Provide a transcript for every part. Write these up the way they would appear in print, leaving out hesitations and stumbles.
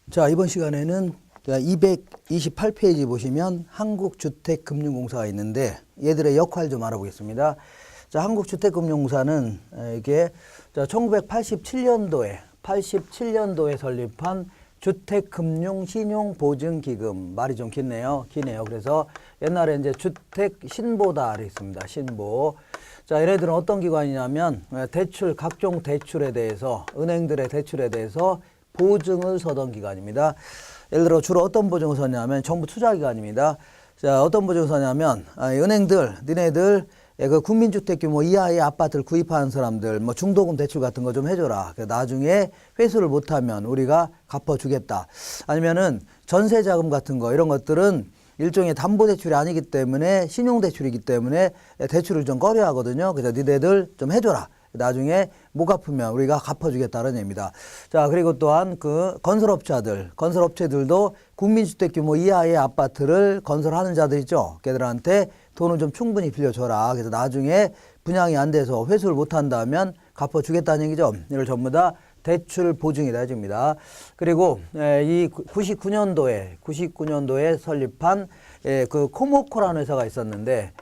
자, 이번 시간에는 228페이지 보시면 한국주택금융공사가 있는데 얘들의 역할 좀 알아보겠습니다. 자, 한국주택금융공사는 이게 1987년도에 설립한 주택금융신용보증기금. 말이 좀 기네요. 그래서 옛날에 이제 주택신보다 있습니다. 신보. 자, 얘네들은 어떤 기관이냐면 각종 대출에 대해서, 은행들의 대출에 대해서 보증을 서던 기관입니다. 예를 들어 주로 어떤 보증을 서냐면 정부 투자기관입니다. 자, 어떤 보증을 서냐면 은행들, 니네들 그 국민주택 규모 이하의 아파트를 구입하는 사람들 뭐 중도금 대출 같은 거 좀 해줘라. 나중에 회수를 못하면 우리가 갚아주겠다. 아니면은 전세자금 같은 거 이런 것들은 일종의 담보대출이 아니기 때문에 신용대출이기 때문에 대출을 좀 꺼려하거든요. 그래서 니네들 좀 해줘라. 나중에 못 갚으면 우리가 갚아주겠다는 얘기입니다. 자, 그리고 또한 그 건설업체들도 국민주택 규모 이하의 아파트를 건설하는 자들 있죠. 걔들한테 돈을 좀 충분히 빌려줘라. 그래서 나중에 분양이 안 돼서 회수를 못 한다면 갚아주겠다는 얘기죠. 이걸 전부 다 대출 보증이다 해줍니다. 그리고 이 99년도에 설립한 그 코모코라는 회사가 있었는데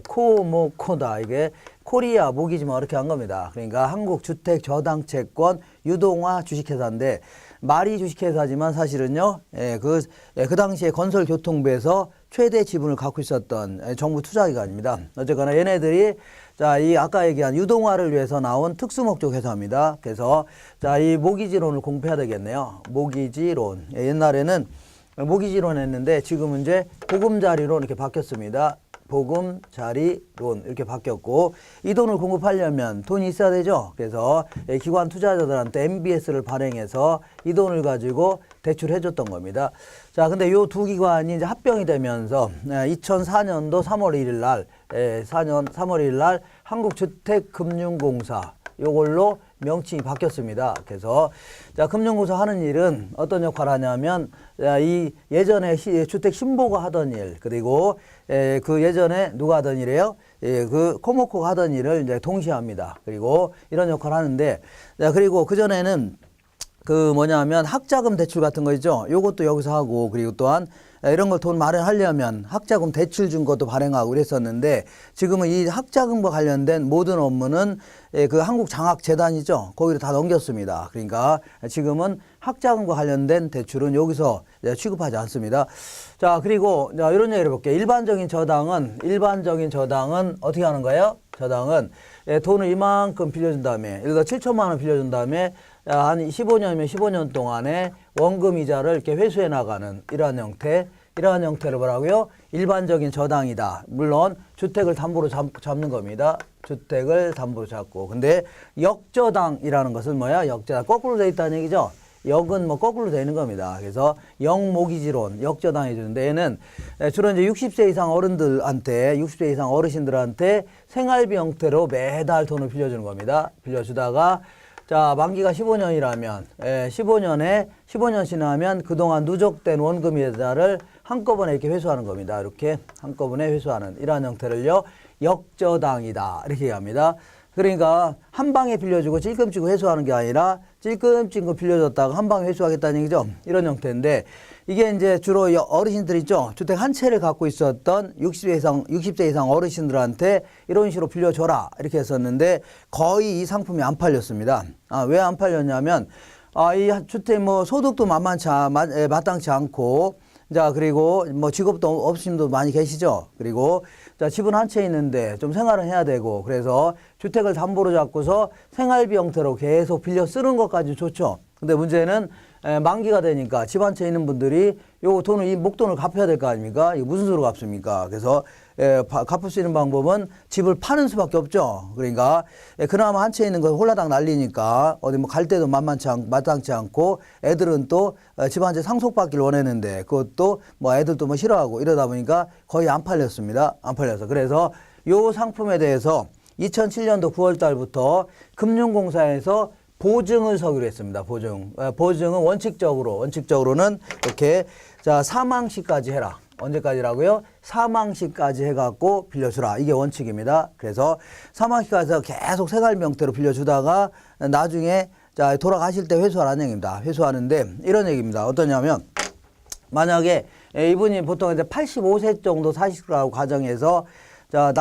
코모코다. 이게 코리아 모기지만 이렇게 한 겁니다. 그러니까 한국주택저당채권 유동화 주식회사인데 말이 주식회사지만 사실은요, 그 당시에 건설교통부에서 최대 지분을 갖고 있었던 정부 투자기관입니다. 어쨌거나 얘네들이 자, 이 아까 얘기한 유동화를 위해서 나온 특수목적 회사입니다. 그래서 자, 이 모기지론을 공부해야 되겠네요. 모기지론. 옛날에는 모기지론 했는데 지금은 이제 보금자리론 이렇게 바뀌었습니다. 보금자리론 이렇게 바뀌었고, 이 돈을 공급하려면 돈이 있어야 되죠. 그래서 기관 투자자들한테 MBS를 발행해서 이 돈을 가지고 대출해 줬던 겁니다. 자, 근데 요 두 기관이 이제 합병이 되면서 2004년도 3월 1일 날 한국주택금융공사 요걸로 명칭이 바뀌었습니다. 그래서 자, 금융공사 하는 일은 어떤 역할을 하냐면 이 예전에 주택 신보가 하던 일, 그리고 그 예전에 누가 하던 일이에요? 그 코모코가 하던 일을 이제 동시에 합니다. 그리고 이런 역할을 하는데, 자, 그리고 그전에는 그 뭐냐면 학자금 대출 같은 거 있죠. 요것도 여기서 하고, 그리고 또한 이런 걸 돈 마련하려면 학자금 대출 준 것도 발행하고 그랬었는데, 지금은 이 학자금과 관련된 모든 업무는 그 한국장학재단이죠. 거기로 다 넘겼습니다. 그러니까 지금은 학자금과 관련된 대출은 여기서 취급하지 않습니다. 자, 그리고 이런 얘기를 해볼게요. 일반적인 저당은 어떻게 하는 거예요? 저당은 돈을 이만큼 빌려준 다음에, 예를 들어 7천만 원 빌려준 다음에 한 15년이면 15년 동안에 원금 이자를 이렇게 회수해 나가는 이러한 형태를 뭐라고요? 일반적인 저당이다. 물론 주택을 담보로 잡는 겁니다. 주택을 담보로 잡고. 근데 역저당이라는 것은 뭐야? 역저당. 거꾸로 돼 있다는 얘기죠. 역은 뭐 거꾸로 되는 겁니다. 그래서 역모기지론, 역저당해 주는데, 얘는 주로 이제 60세 이상 어르신들한테 생활비 형태로 매달 돈을 빌려주는 겁니다. 빌려주다가 자, 만기가 15년이라면 15년 지나면 그동안 누적된 원금 이자를 한꺼번에 이렇게 회수하는 겁니다. 이렇게 한꺼번에 회수하는 이러한 형태를요, 역저당이다 이렇게 얘기합니다. 그러니까 한 방에 빌려주고 찔끔찔끔 회수하는 게 아니라 찔끔찔끔 빌려줬다가 한 방에 회수하겠다는 얘기죠. 이런 형태인데, 이게 이제 주로 어르신들 있죠. 주택 한 채를 갖고 있었던 60세 이상 어르신들한테 이런 식으로 빌려줘라 이렇게 했었는데, 거의 이 상품이 안 팔렸습니다. 왜 안 팔렸냐면 이 주택 뭐 소득도 마땅치 않고, 자, 그리고 뭐 직업도 없으신 분도 많이 계시죠. 그리고 자, 집은 한 채 있는데 좀 생활은 해야 되고, 그래서 주택을 담보로 잡고서 생활비 형태로 계속 빌려 쓰는 것까지 좋죠. 근데 문제는 만기가 되니까 집 한 채 있는 분들이 요 돈을, 이 목돈을 갚아야 될 거 아닙니까? 이게 무슨 수로 갚습니까? 그래서 갚을 수 있는 방법은 집을 파는 수밖에 없죠. 그러니까 그나마 한 채 있는 거 홀라당 날리니까 어디 뭐 갈 때도 마땅치 않고, 애들은 또 집 한 채 상속받기를 원했는데 그것도 뭐 애들도 뭐 싫어하고 이러다 보니까 거의 안 팔렸습니다. 안 팔려서. 그래서 요 상품에 대해서 2007년도 9월 달부터 금융공사에서 보증을 서기로 했습니다. 보증은 원칙적으로는 이렇게 자, 사망시까지 해라. 언제까지라고요? 사망시까지 해갖고 빌려주라. 이게 원칙입니다. 그래서 사망시까지 해서 계속 생활비 형태로 빌려주다가 나중에 자, 돌아가실 때 회수하라는 얘기입니다. 회수하는데 이런 얘기입니다. 어떠냐면 만약에 이분이 보통 이제 85세 정도 사시라고 가정해서 자,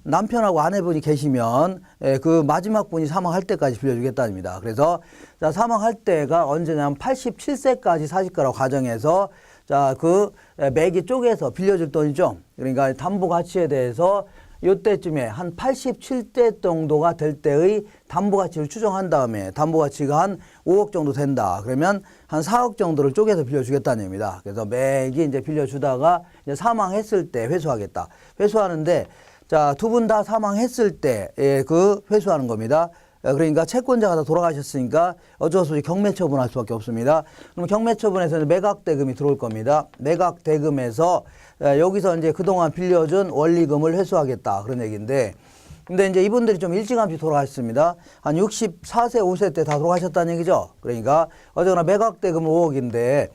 남편하고 아내분이 계시면 그 마지막 분이 사망할 때까지 빌려주겠다입니다. 그래서 자, 사망할 때가 언제냐면 87세까지 사실 거라고 가정해서 자, 그 매기 쪽에서 빌려줄 돈이죠. 그러니까 담보 가치에 대해서 요때쯤에 한 87대 정도가 될 때의 담보 가치를 추정한 다음에 담보 가치가 한 5억 정도 된다. 그러면 한 4억 정도를 쪼개서 빌려주겠다는 얘기입니다. 그래서 매기 이제 빌려주다가 이제 사망했을 때 회수하겠다. 회수하는데 자, 두 분 다 사망했을 때 그 회수하는 겁니다. 그러니까 채권자가 다 돌아가셨으니까 어쩔 수 없이 경매처분할 수밖에 없습니다. 그럼 경매처분에서는 매각대금이 들어올 겁니다. 매각대금에서 여기서 이제 그동안 빌려준 원리금을 회수하겠다 그런 얘기인데, 근데 이제 이분들이 좀 일찌감치 돌아가셨습니다. 한 64세, 5세 때 다 돌아가셨다는 얘기죠. 그러니까 어쨌거나 매각대금은 5억인데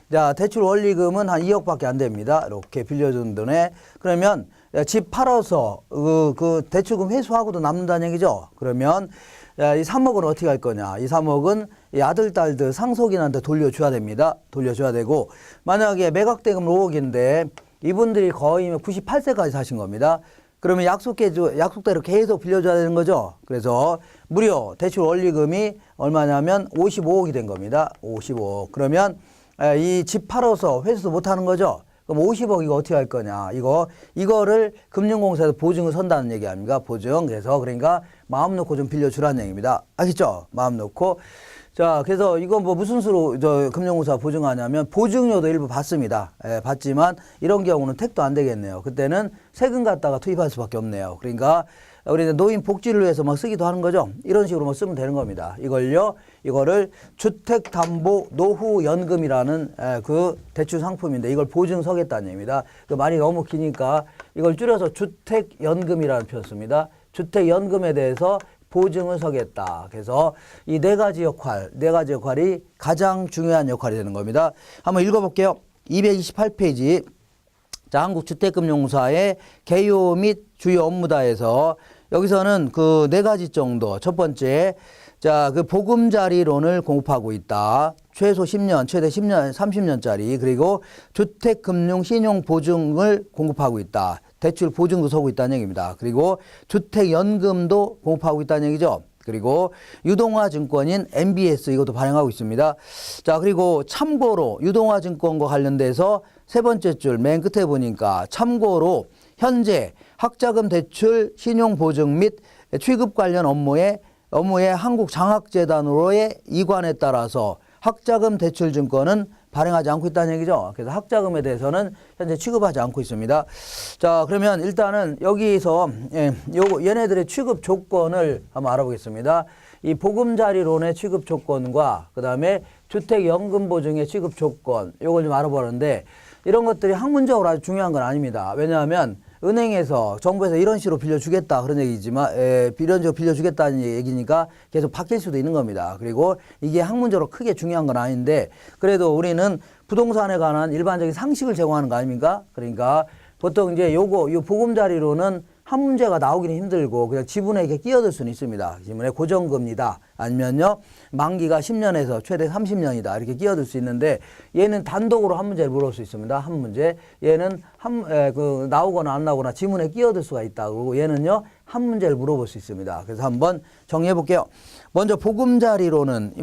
자, 대출 원리금은 한 2억밖에 안 됩니다. 이렇게 빌려준 돈에. 그러면 집 팔아서 그 대출금 회수하고도 남는다는 얘기죠. 그러면 이 3억은 어떻게 할 거냐. 이 3억은 이 아들, 딸들 상속인한테 돌려줘야 됩니다. 돌려줘야 되고, 만약에 매각대금 5억인데 이분들이 거의 98세까지 사신 겁니다. 그러면 약속대로 계속 빌려줘야 되는 거죠. 그래서 무려 대출 원리금이 얼마냐면 55억이 된 겁니다. 55억. 그러면 이 집 팔아서 회수도 못 하는 거죠. 그럼 50억 이거 어떻게 할 거냐. 이거를 금융공사에서 보증을 선다는 얘기 아닙니까? 보증. 그래서 그러니까 마음 놓고 좀 빌려주라는 얘기입니다. 알겠죠? 마음 놓고. 자, 그래서 이거 뭐 무슨 수로 금융공사가 보증하냐면 보증료도 일부 받습니다. 받지만 이런 경우는 택도 안 되겠네요. 그때는 세금 갖다가 투입할 수밖에 없네요. 그러니까 우리 노인 복지를 위해서 막 쓰기도 하는 거죠. 이런 식으로 뭐 쓰면 되는 겁니다. 이거를 주택담보노후연금이라는 그 대출 상품인데 이걸 보증 서겠다는 얘기입니다. 그 말이 너무 기니까 이걸 줄여서 주택연금이라는 표현 씁니다. 주택연금에 대해서 보증을 서겠다. 그래서 이 네 가지 역할이 가장 중요한 역할이 되는 겁니다. 한번 읽어볼게요. 228페이지. 자, 한국주택금융공사의 개요 및 주요 업무다에서 여기서는 그 네 가지 정도. 첫 번째, 자, 그 보금자리론을 공급하고 있다. 최소 10년, 최대 10년, 30년짜리. 그리고 주택금융신용보증을 공급하고 있다. 대출 보증도 서고 있다는 얘기입니다. 그리고 주택연금도 공급하고 있다는 얘기죠. 그리고 유동화증권인 MBS 이것도 발행하고 있습니다. 자, 그리고 참고로 유동화증권과 관련돼서 세 번째 줄 맨 끝에 보니까 참고로 현재 학자금 대출 신용보증 및 취급 관련 업무에 한국장학재단으로의 이관에 따라서 학자금 대출증권은 발행하지 않고 있다는 얘기죠. 그래서 학자금에 대해서는 현재 취급하지 않고 있습니다. 자, 그러면 일단은 여기서 얘네들의 취급 조건을 한번 알아보겠습니다. 이 보금자리론의 취급 조건과 그 다음에 주택연금보증의 취급 조건 요걸 좀 알아보는데 이런 것들이 학문적으로 아주 중요한 건 아닙니다. 왜냐하면 은행에서 정부에서 이런 식으로 빌려주겠다 그런 얘기지만 이런 식으로 빌려주겠다는 얘기니까 계속 바뀔 수도 있는 겁니다. 그리고 이게 학문적으로 크게 중요한 건 아닌데 그래도 우리는 부동산에 관한 일반적인 상식을 제공하는 거 아닙니까? 그러니까 보통 이제 요 보금자리로는 한 문제가 나오기는 힘들고 그냥 지분에 이렇게 끼어들 수는 있습니다. 지분에 고정금리다. 아니면요 만기가 10년에서 최대 30년이다. 이렇게 끼어들 수 있는데 얘는 단독으로 한 문제를 물을 수 있습니다. 한 문제. 얘는 나오거나 안 나오거나 지문에 끼어들 수가 있다. 그리고 얘는요 한 문제를 물어볼 수 있습니다. 그래서 한번 정리해 볼게요. 먼저 보금자리로는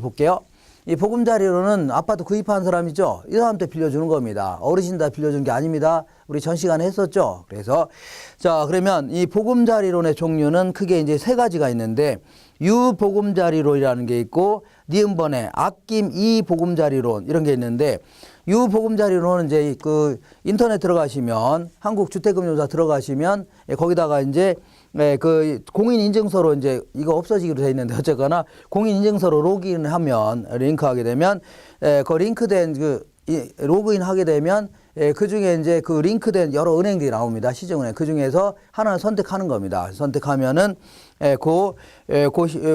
볼게요. 이 보금자리로는 아파트 구입한 사람이죠. 이 사람한테 빌려주는 겁니다. 어르신들 빌려주는 게 아닙니다. 우리 전 시간에 했었죠. 그래서 자 그러면 이 보금자리론의 종류는 크게 이제 세 가지가 있는데 유보금자리론이라는 게 있고 니은번에 아낌 이보금자리론 이런 게 있는데 유보금자리론은 이제 그 인터넷 들어가시면 한국주택금융공사 들어가시면 거기다가 이제 그 공인인증서로 이제 이거 없어지기로 돼 있는데 어쨌거나 공인인증서로 로그인하면 링크하게 되면 그 링크된 로그인 하게 되면 그 중에 이제 그 링크된 여러 은행들이 나옵니다. 시중은행. 그 중에서 하나를 선택하는 겁니다. 선택하면은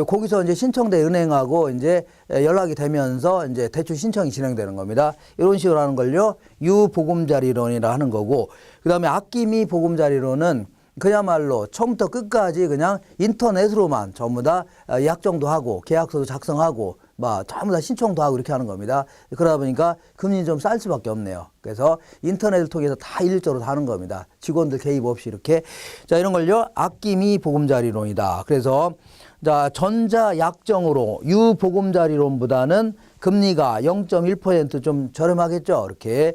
거기서 이제 신청된 은행하고 이제 연락이 되면서 이제 대출 신청이 진행되는 겁니다. 이런 식으로 하는 걸요. 유보금자리론이라 하는 거고, 그 다음에 아낌이 보금자리론은 그야말로 처음부터 끝까지 그냥 인터넷으로만 전부 다 약정도 하고 계약서도 작성하고 막 전부 다 신청도 하고 이렇게 하는 겁니다. 그러다 보니까 금리는 좀 쌀 수밖에 없네요. 그래서 인터넷을 통해서 다 일일적으로 다 하는 겁니다. 직원들 개입 없이 이렇게. 자, 이런 걸요. 아낌이 보금자리론이다. 그래서 자, 전자 약정으로 유보금자리론보다는 금리가 0.1% 좀 저렴하겠죠. 이렇게.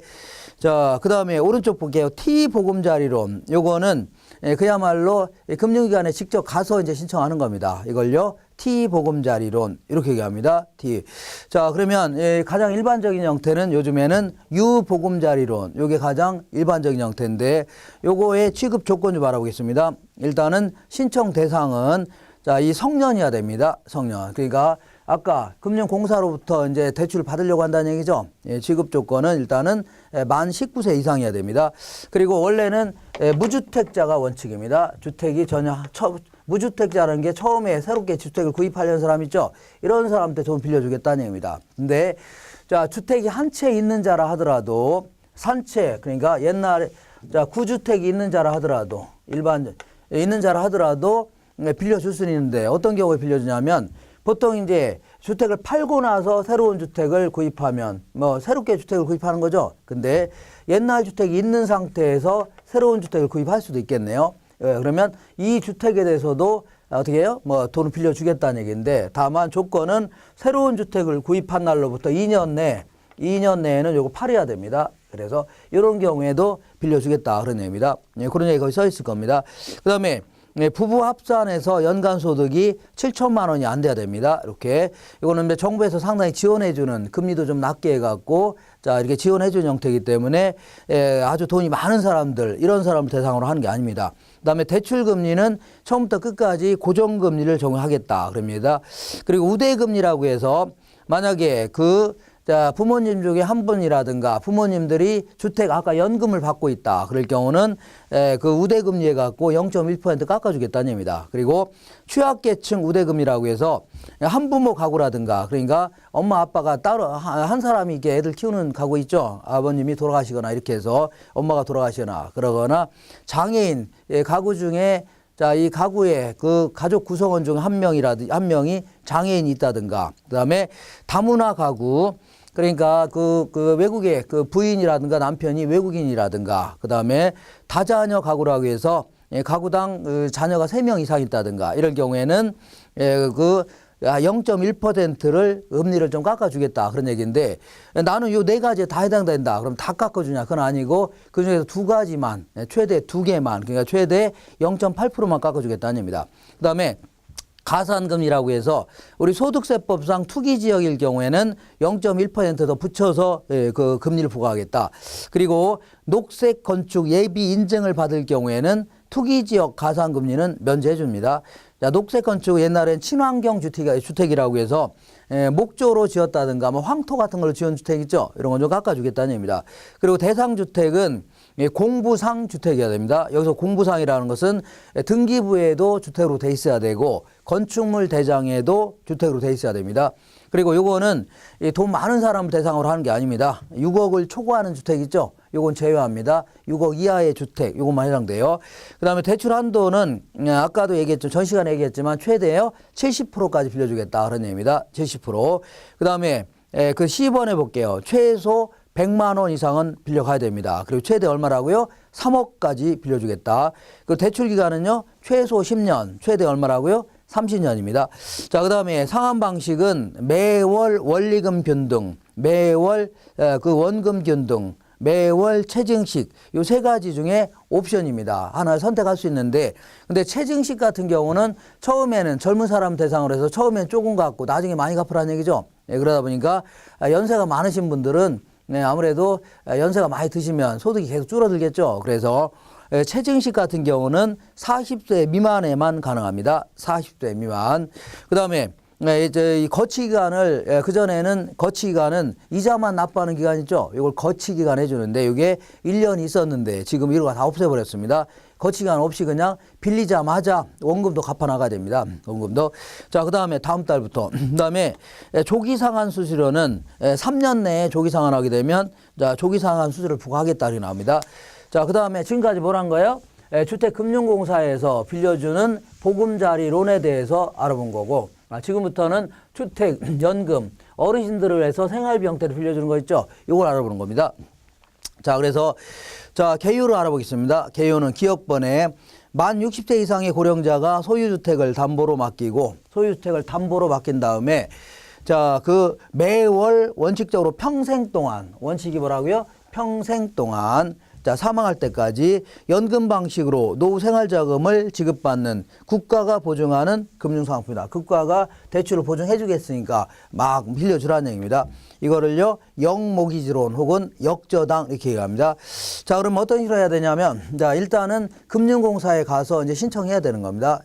자, 그다음에 오른쪽 볼게요. T보금자리론. 요거는 그야말로 금융기관에 직접 가서 이제 신청하는 겁니다. 이걸요. T보금자리론 이렇게 얘기합니다. T. 자, 그러면 가장 일반적인 형태는 요즘에는 U보금자리론. 요게 가장 일반적인 형태인데 요거의 취급 조건 좀 알아보겠습니다. 일단은 신청 대상은 자, 이 성년이어야 됩니다. 성년. 그러니까 아까 금융공사로부터 이제 대출을 받으려고 한다는 얘기죠. 예, 지급 조건은 일단은 만 19세 이상이어야 됩니다. 그리고 원래는 무주택자가 원칙입니다. 주택이 전혀 무주택자라는 게 처음에 새롭게 주택을 구입하려는 사람 있죠. 이런 사람한테 돈 빌려주겠다는 얘기입니다. 근데 자, 주택이 한 채 있는 자라 하더라도 산채 그러니까 옛날에 자, 구주택이 있는 자라 하더라도 일반 있는 자라 하더라도 빌려줄 수는 있는데 어떤 경우에 빌려주냐면 보통 이제 주택을 팔고 나서 새로운 주택을 구입하면 뭐 새롭게 주택을 구입하는 거죠. 근데 옛날 주택이 있는 상태에서 새로운 주택을 구입할 수도 있겠네요. 그러면 이 주택에 대해서도 어떻게 해요? 뭐 돈을 빌려주겠다는 얘기인데 다만 조건은 새로운 주택을 구입한 날로부터 2년 내에는 요거 팔아야 됩니다. 그래서 이런 경우에도 빌려주겠다 그런 얘기입니다. 그런 얘기 거기 써 있을 겁니다. 그 다음에 부부 합산해서 연간 소득이 7천만 원이 안 돼야 됩니다. 이렇게. 이거는 정부에서 상당히 지원해주는 금리도 좀 낮게 해갖고 자, 이렇게 지원해주는 형태이기 때문에 아주 돈이 많은 사람들, 이런 사람을 대상으로 하는 게 아닙니다. 그 다음에 대출금리는 처음부터 끝까지 고정금리를 적용하겠다. 그럽니다. 그리고 우대금리라고 해서 만약에 자, 부모님 중에 한 분이라든가 부모님들이 주택 아까 연금을 받고 있다. 그럴 경우는 그 우대금리에 갖고 0.1% 깎아주겠다는 얘기입니다. 그리고 취약계층 우대금리라고 해서 한부모 가구라든가 그러니까 엄마 아빠가 따로 한 사람이 이렇게 애들 키우는 가구 있죠. 아버님이 돌아가시거나 이렇게 해서 엄마가 돌아가시거나 그러거나 장애인 가구 중에 자, 이 가구에 그 가족 구성원 중 한 명이 장애인이 있다든가 그다음에 다문화 가구 그러니까 그 외국의 그 부인이라든가 남편이 외국인이라든가 그다음에 다자녀 가구라고 해서 가구당 그 자녀가 3명 이상 있다든가 이럴 경우에는 0.1%를 금리를 좀 깎아주겠다 그런 얘기인데 나는 요 4가지에 다 해당된다. 그럼 다 깎아주냐? 그건 아니고 그중에서 2가지만 최대 2개만 그러니까 최대 0.8%만 깎아주겠다는 얘기입니다. 그다음에 가산금리라고 해서 우리 소득세법상 투기지역일 경우에는 0.1% 더 붙여서 그 금리를 부과하겠다. 그리고 녹색 건축 예비 인증을 받을 경우에는 투기지역 가산금리는 면제해 줍니다. 자, 녹색 건축 옛날엔 친환경 주택이라고 해서 목조로 지었다든가 뭐 황토 같은 걸로 지은 주택 있죠. 이런 건 좀 깎아주겠다는 얘기입니다. 그리고 대상주택은 공부상 주택이어야 됩니다. 여기서 공부상이라는 것은 등기부에도 주택으로 돼 있어야 되고 건축물 대장에도 주택으로 돼 있어야 됩니다. 그리고 요거는 돈 많은 사람을 대상으로 하는 게 아닙니다. 6억을 초과하는 주택 있죠. 요건 제외합니다. 6억 이하의 주택 요것만 해당돼요. 그다음에 대출 한도는 아까도 얘기했죠. 전 시간에 얘기했지만 최대요 70%까지 빌려주겠다 그런 얘기입니다. 70%. 그다음에 그 10번에 볼게요. 최소 100만 원 이상은 빌려가야 됩니다. 그리고 최대 얼마라고요? 3억까지 빌려주겠다. 그 대출 기간은요. 최소 10년, 최대 얼마라고요? 30년입니다. 자, 그다음에 상환 방식은 매월 원리금 변동, 매월 그 원금 변동, 매월 체증식 요 3가지 중에 옵션입니다. 하나 선택할 수 있는데 근데 체증식 같은 경우는 처음에는 젊은 사람 대상으로 해서 처음엔 조금 갚고 나중에 많이 갚으라는 얘기죠. 그러다 보니까 연세가 많으신 분들은 아무래도 연세가 많이 드시면 소득이 계속 줄어들겠죠. 그래서 체증식 같은 경우는 40세 미만에만 가능합니다. 40세 미만. 그다음에 이제 이 거치기간을 그전에는 거치기간은 이자만 납부하는 기간 있죠. 이걸 거치기간 해주는데 이게 1년이 있었는데 지금 이거 다 없애버렸습니다. 거치기간 없이 그냥 빌리자마자 원금도 갚아 나가야 됩니다. 원금도. 자, 그다음에 다음 달부터 그다음에 조기 상환 수수료는 3년 내에 조기 상환하게 되면 자, 조기 상환 수수료를 부과하겠다 이렇게 나옵니다. 자, 그다음에 지금까지 뭐란 거예요? 주택금융공사에서 빌려주는 보금자리론에 대해서 알아본 거고, 지금부터는 주택연금, 어르신들을 위해서 생활비 형태로 빌려주는 거 있죠? 이걸 알아보는 겁니다. 자, 그래서 자, 개요를 알아보겠습니다. 개요는 기억번에 만 60세 이상의 고령자가 소유주택을 담보로 맡기고, 소유주택을 담보로 맡긴 다음에 자, 그 매월 원칙적으로 평생 동안, 원칙이 뭐라고요? 평생 동안 자, 사망할 때까지 연금 방식으로 노후 생활자금을 지급받는 국가가 보증하는 금융상품이다. 국가가 대출을 보증해 주겠으니까 막 빌려주라는 얘기입니다. 이거를요, 역모기지론 혹은 역저당 이렇게 얘기합니다. 자, 그럼 어떤 식으로 해야 되냐면, 자, 일단은 금융공사에 가서 이제 신청해야 되는 겁니다.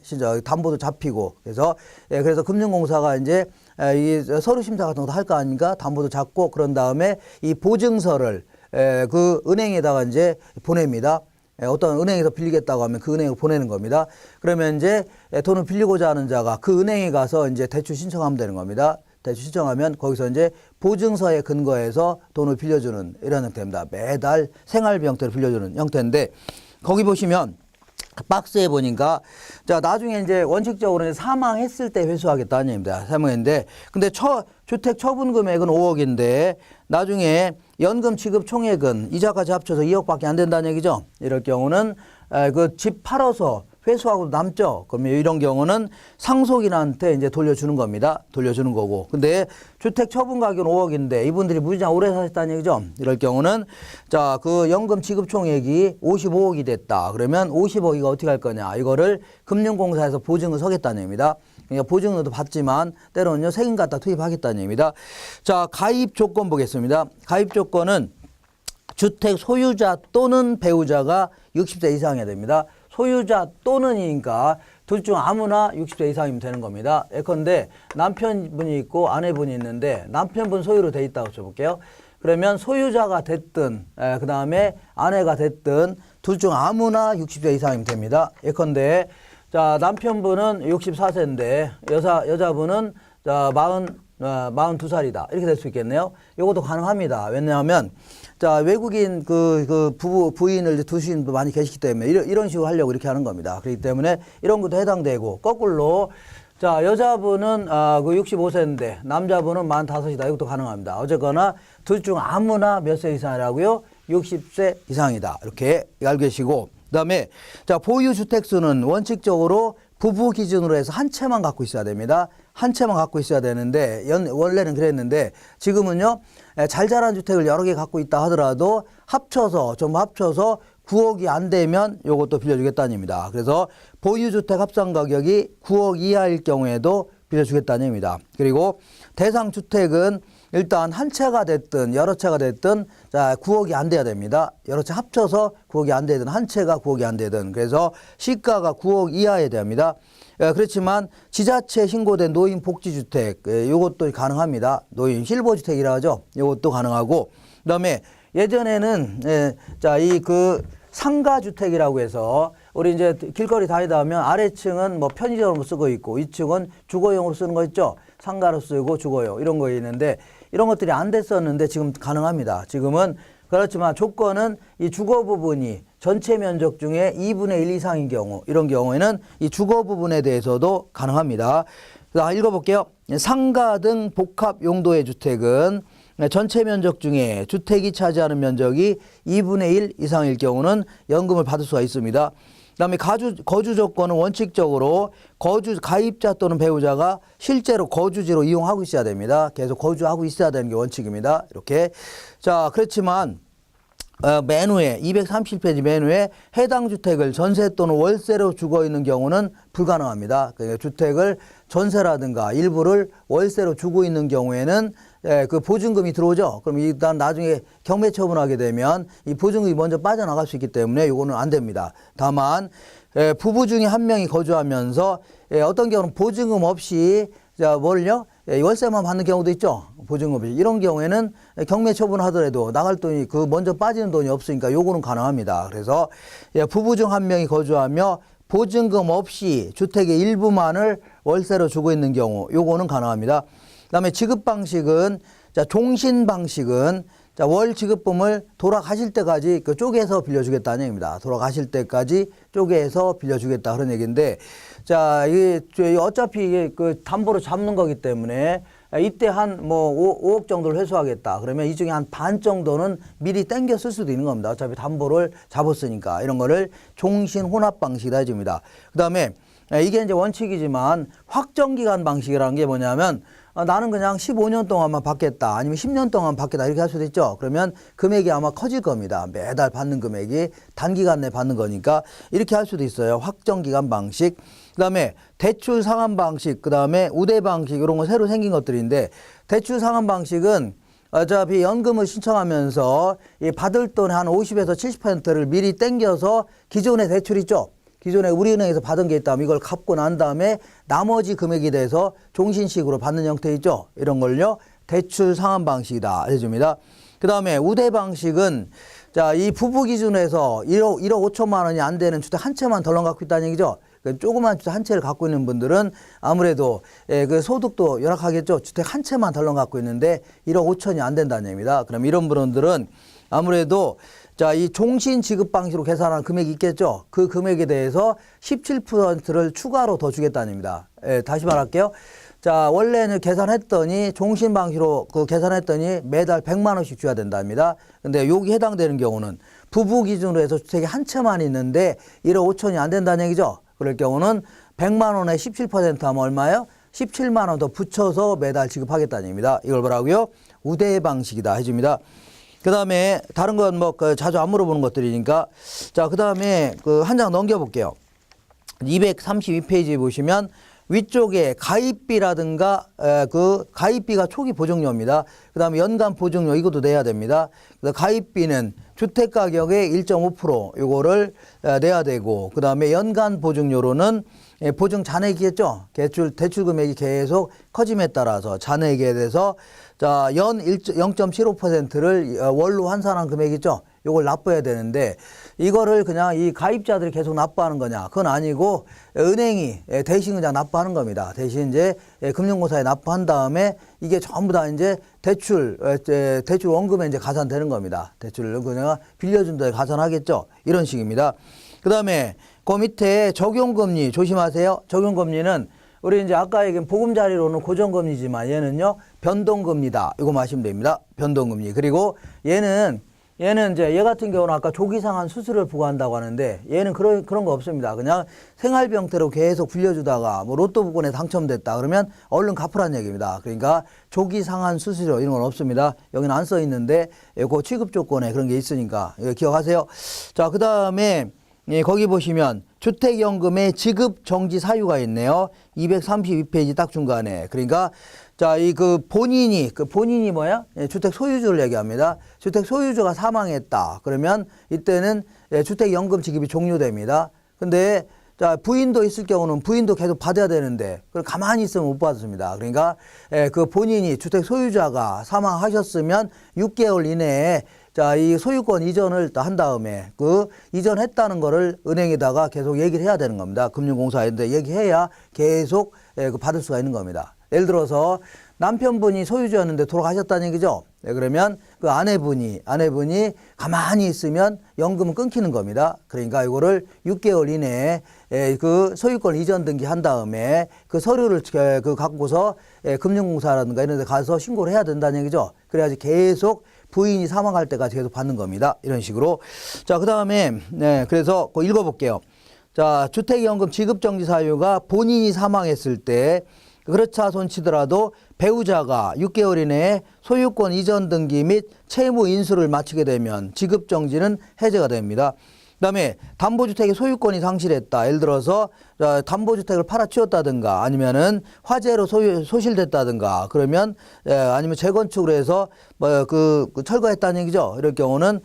담보도 잡히고. 그래서 금융공사가 이제 이 서류 심사 같은 것도 할 거 아닙니까? 담보도 잡고 그런 다음에 이 보증서를 그 은행에다가 이제 보냅니다. 어떤 은행에서 빌리겠다고 하면 그 은행에 보내는 겁니다. 그러면 이제 돈을 빌리고자 하는 자가 그 은행에 가서 이제 대출 신청하면 되는 겁니다. 대출 신청하면 거기서 이제 보증서에 근거해서 돈을 빌려주는 이런 형태입니다. 매달 생활비 형태로 빌려주는 형태인데, 거기 보시면 박스에 보니까 자, 나중에 이제 원칙적으로 사망했을 때 회수하겠다는 얘기입니다. 사망했는데, 근데 주택 처분 금액은 5억인데 나중에 연금 지급 총액은 이자까지 합쳐서 2억밖에 안 된다는 얘기죠. 이럴 경우는 그 집 팔아서 회수하고 남죠. 그러면 이런 경우는 상속인한테 이제 돌려주는 겁니다. 돌려주는 거고. 근데 주택 처분 가격은 5억인데 이분들이 무지장 오래 사셨다는 얘기죠. 이럴 경우는 자, 그 연금 지급 총액이 55억이 됐다. 그러면 50억이가 어떻게 할 거냐. 이거를 금융공사에서 보증을 서겠다는 얘기입니다. 그러니까 보증도 받지만 때로는요, 세금 갖다 투입하겠다는 얘기입니다. 자, 가입 조건 보겠습니다. 가입 조건은 주택 소유자 또는 배우자가 60세 이상이어야 됩니다. 소유자 또는이니까 둘 중 아무나 60세 이상이면 되는 겁니다. 예컨대 남편분이 있고 아내분이 있는데 남편분 소유로 돼 있다고 쳐볼게요. 그러면 소유자가 됐든 그 다음에 아내가 됐든 둘 중 아무나 60세 이상이면 됩니다. 예컨대 자, 남편분은 64세인데 여자분은 자, 42살이다. 이렇게 될 수 있겠네요. 이것도 가능합니다. 왜냐하면 자, 외국인 부인을 두신 분도 많이 계시기 때문에 이런 식으로 하려고 이렇게 하는 겁니다. 그렇기 때문에 이런 것도 해당되고, 거꾸로 자, 여자분은 그 65세인데 남자분은 45이다. 이것도 가능합니다. 어쨌거나 둘 중 아무나 몇 세 이상이라고요? 60세 이상이다. 이렇게 알고 계시고, 그다음에 자, 보유 주택 수는 원칙적으로 부부 기준으로 해서 한 채만 갖고 있어야 됩니다. 한 채만 갖고 있어야 되는데 원래는 그랬는데 지금은요, 잘 자란 주택을 여러 개 갖고 있다 하더라도 전부 합쳐서 9억이 안 되면 요것도 빌려주겠다는 얘기입니다. 그래서 보유주택 합산 가격이 9억 이하일 경우에도 빌려주겠다는 얘기입니다. 그리고 대상 주택은 일단 한 채가 됐든 여러 채가 됐든 자, 9억이 안 돼야 됩니다. 여러 채 합쳐서 9억이 안 되든 한 채가 9억이 안 되든, 그래서 시가가 9억 이하여야 됩니다. 그렇지만 지자체 신고된 노인 복지주택 요것도 가능합니다. 노인 실버주택이라 하죠. 요것도 가능하고, 그다음에 예전에는 자, 이 상가주택이라고 해서 우리 이제 길거리 다니다 보면 아래층은 뭐 편의점으로 쓰고 있고 위층은 주거용으로 쓰는 거 있죠. 상가로 쓰고 주거용 이런 거 있는데 이런 것들이 안 됐었는데 지금 가능합니다. 지금은 그렇지만 조건은 이 주거 부분이 전체 면적 중에 2분의 1 이상인 경우, 이런 경우에는 이 주거 부분에 대해서도 가능합니다. 읽어볼게요. 상가 등 복합 용도의 주택은 전체 면적 중에 주택이 차지하는 면적이 2분의 1 이상일 경우는 연금을 받을 수가 있습니다. 그다음에 거주 조건은 원칙적으로 가입자 또는 배우자가 실제로 거주지로 이용하고 있어야 됩니다. 계속 거주하고 있어야 되는 게 원칙입니다. 이렇게. 자, 그렇지만 맨 후에 230페이지 맨 후에 해당 주택을 전세 또는 월세로 주고 있는 경우는 불가능합니다. 그러니까 주택을 전세라든가 일부를 월세로 주고 있는 경우에는 그 보증금이 들어오죠. 그럼 일단 나중에 경매 처분하게 되면 이 보증금이 먼저 빠져나갈 수 있기 때문에 이거는 안 됩니다. 다만 부부 중에 한 명이 거주하면서 어떤 경우는 보증금 없이 월세만 받는 경우도 있죠. 보증금 없이. 이런 경우에는 경매 처분하더라도 나갈 돈이 먼저 빠지는 돈이 없으니까 요거는 가능합니다. 그래서 부부 중 한 명이 거주하며 보증금 없이 주택의 일부만을 월세로 주고 있는 경우 요거는 가능합니다. 그다음에 지급 방식은 종신 방식은 자, 월 지급금을 돌아가실 때까지 그 쪼개서 빌려주겠다는 얘기입니다. 돌아가실 때까지 쪼개서 빌려주겠다 그런 얘기인데, 자, 이게 어차피 이게 그 담보로 잡는 거기 때문에 이때 한 뭐 5억 정도를 회수하겠다. 그러면 이 중에 한 반 정도는 미리 땡겨 쓸 수도 있는 겁니다. 어차피 담보를 잡았으니까. 이런 거를 종신 혼합 방식이다 해줍니다. 그 다음에 이게 이제 원칙이지만 확정기간 방식이라는 게 뭐냐면 나는 그냥 15년 동안만 받겠다. 아니면 10년 동안 받겠다. 이렇게 할 수도 있죠. 그러면 금액이 아마 커질 겁니다. 매달 받는 금액이 단기간 내에 받는 거니까 이렇게 할 수도 있어요. 확정기간 방식. 그 다음에 대출 상환 방식, 그 다음에 우대 방식 이런 거 새로 생긴 것들인데 대출 상환 방식은 어차피 연금을 신청하면서 이 받을 돈의 한 50에서 70%를 미리 땡겨서 기존의 대출 있죠. 기존에 우리은행에서 받은 게 있다면 이걸 갚고 난 다음에 나머지 금액에 대해서 종신식으로 받는 형태 있죠. 이런 걸요. 대출 상환 방식이다 해줍니다. 그 다음에 우대 방식은 자, 이 부부 기준에서 1억 5천만 원이 안 되는 주택 한 채만 덜렁 갖고 있다는 얘기죠. 조그만 주택 한 채를 갖고 있는 분들은 아무래도 그 소득도 열악하겠죠. 주택 한 채만 덜렁 갖고 있는데 1억 5천이 안 된다는 얘기입니다. 그럼 이런 분들은 아무래도 자, 이 종신 지급 방식으로 계산한 금액이 있겠죠. 그 금액에 대해서 17%를 추가로 더 주겠다는 얘기입니다. 다시 말할게요. 자, 원래는 계산했더니 종신 방식으로 그 계산했더니 매달 100만 원씩 줘야 된답니다. 근데 여기 해당되는 경우는 부부 기준으로 해서 주택이 한 채만 있는데 1억 5천이 안 된다는 얘기죠. 그럴 경우는 100만 원에 17% 하면 얼마예요? 17만 원 더 붙여서 매달 지급하겠다는 얘기입니다. 이걸 뭐라고요? 우대 방식이다 해줍니다. 그 다음에 다른 건 뭐 자주 안 물어보는 것들이니까 자, 그 다음에 그 한 장 넘겨볼게요. 232페이지 보시면 위쪽에 가입비라든가 그 가입비가 초기 보증료입니다. 그 다음에 연간 보증료 이것도 내야 됩니다. 가입비는 주택가격의 1.5% 이거를 내야 되고 그 다음에 연간 보증료로는 보증 잔액이겠죠. 대출 금액이 계속 커짐에 따라서 잔액에 대해서 자, 연 0.75%를 월로 환산한 금액이죠. 이걸 납부해야 되는데 이거를 그냥 이 가입자들이 계속 납부하는 거냐? 그건 아니고 은행이 대신 그냥 납부하는 겁니다. 대신 이제 금융공사에 납부한 다음에 이게 전부 다 이제 대출 원금에 이제 가산되는 겁니다. 대출을 그냥 빌려준 데 가산하겠죠. 이런 식입니다. 그 다음에 그 밑에 적용금리 조심하세요. 적용금리는 우리 이제 아까 얘기한 보금자리로는 고정금리지만 얘는요 변동금리다. 이거 마시면 됩니다. 변동금리. 그리고 얘는 이제 얘 같은 경우는 아까 조기상환 수수료를 부과한다고 하는데 얘는 그런 거 없습니다. 그냥 생활비 형태로 계속 빌려주다가 뭐 로또 복권에 당첨됐다 그러면 얼른 갚으라는 얘기입니다. 그러니까 조기상환 수수료 이런 건 없습니다. 여기는 안 써 있는데 그 취급 조건에 그런 게 있으니까 이거 기억하세요. 자, 그 다음에 거기 보시면 주택연금의 지급 정지 사유가 있네요. 232페이지 딱 중간에. 그러니까 자, 본인이 뭐야? 주택 소유주를 얘기합니다. 주택 소유주가 사망했다. 그러면 이때는 주택연금 지급이 종료됩니다. 근데 자, 부인도 있을 경우는 부인도 계속 받아야 되는데 그걸 가만히 있으면 못 받습니다. 그러니까 그 본인이 주택 소유자가 사망하셨으면 6개월 이내에 자, 이 소유권 이전을 한 다음에 그 이전했다는 거를 은행에다가 계속 얘기를 해야 되는 겁니다. 금융공사인데 얘기해야 계속 받을 수가 있는 겁니다. 예를 들어서 남편분이 소유주였는데 돌아가셨다는 얘기죠. 그러면 그 아내분이 가만히 있으면 연금은 끊기는 겁니다. 그러니까 이거를 6개월 이내에 그 소유권 이전 등기한 다음에 그 서류를 갖고서 금융공사라든가 이런 데 가서 신고를 해야 된다는 얘기죠. 그래야지 계속 부인이 사망할 때까지 계속 받는 겁니다. 이런 식으로. 자, 그 다음에 그래서 읽어볼게요. 자, 주택연금 지급정지 사유가 본인이 사망했을 때 그렇자 손치더라도 배우자가 6개월 이내에 소유권 이전 등기 및 채무 인수를 마치게 되면 지급정지는 해제가 됩니다. 그 다음에 담보주택의 소유권이 상실했다. 예를 들어서 담보주택을 팔아치웠다든가 아니면은 화재로 소실됐다든가 그러면 아니면 재건축을 해서 철거했다는 얘기죠. 이럴 경우는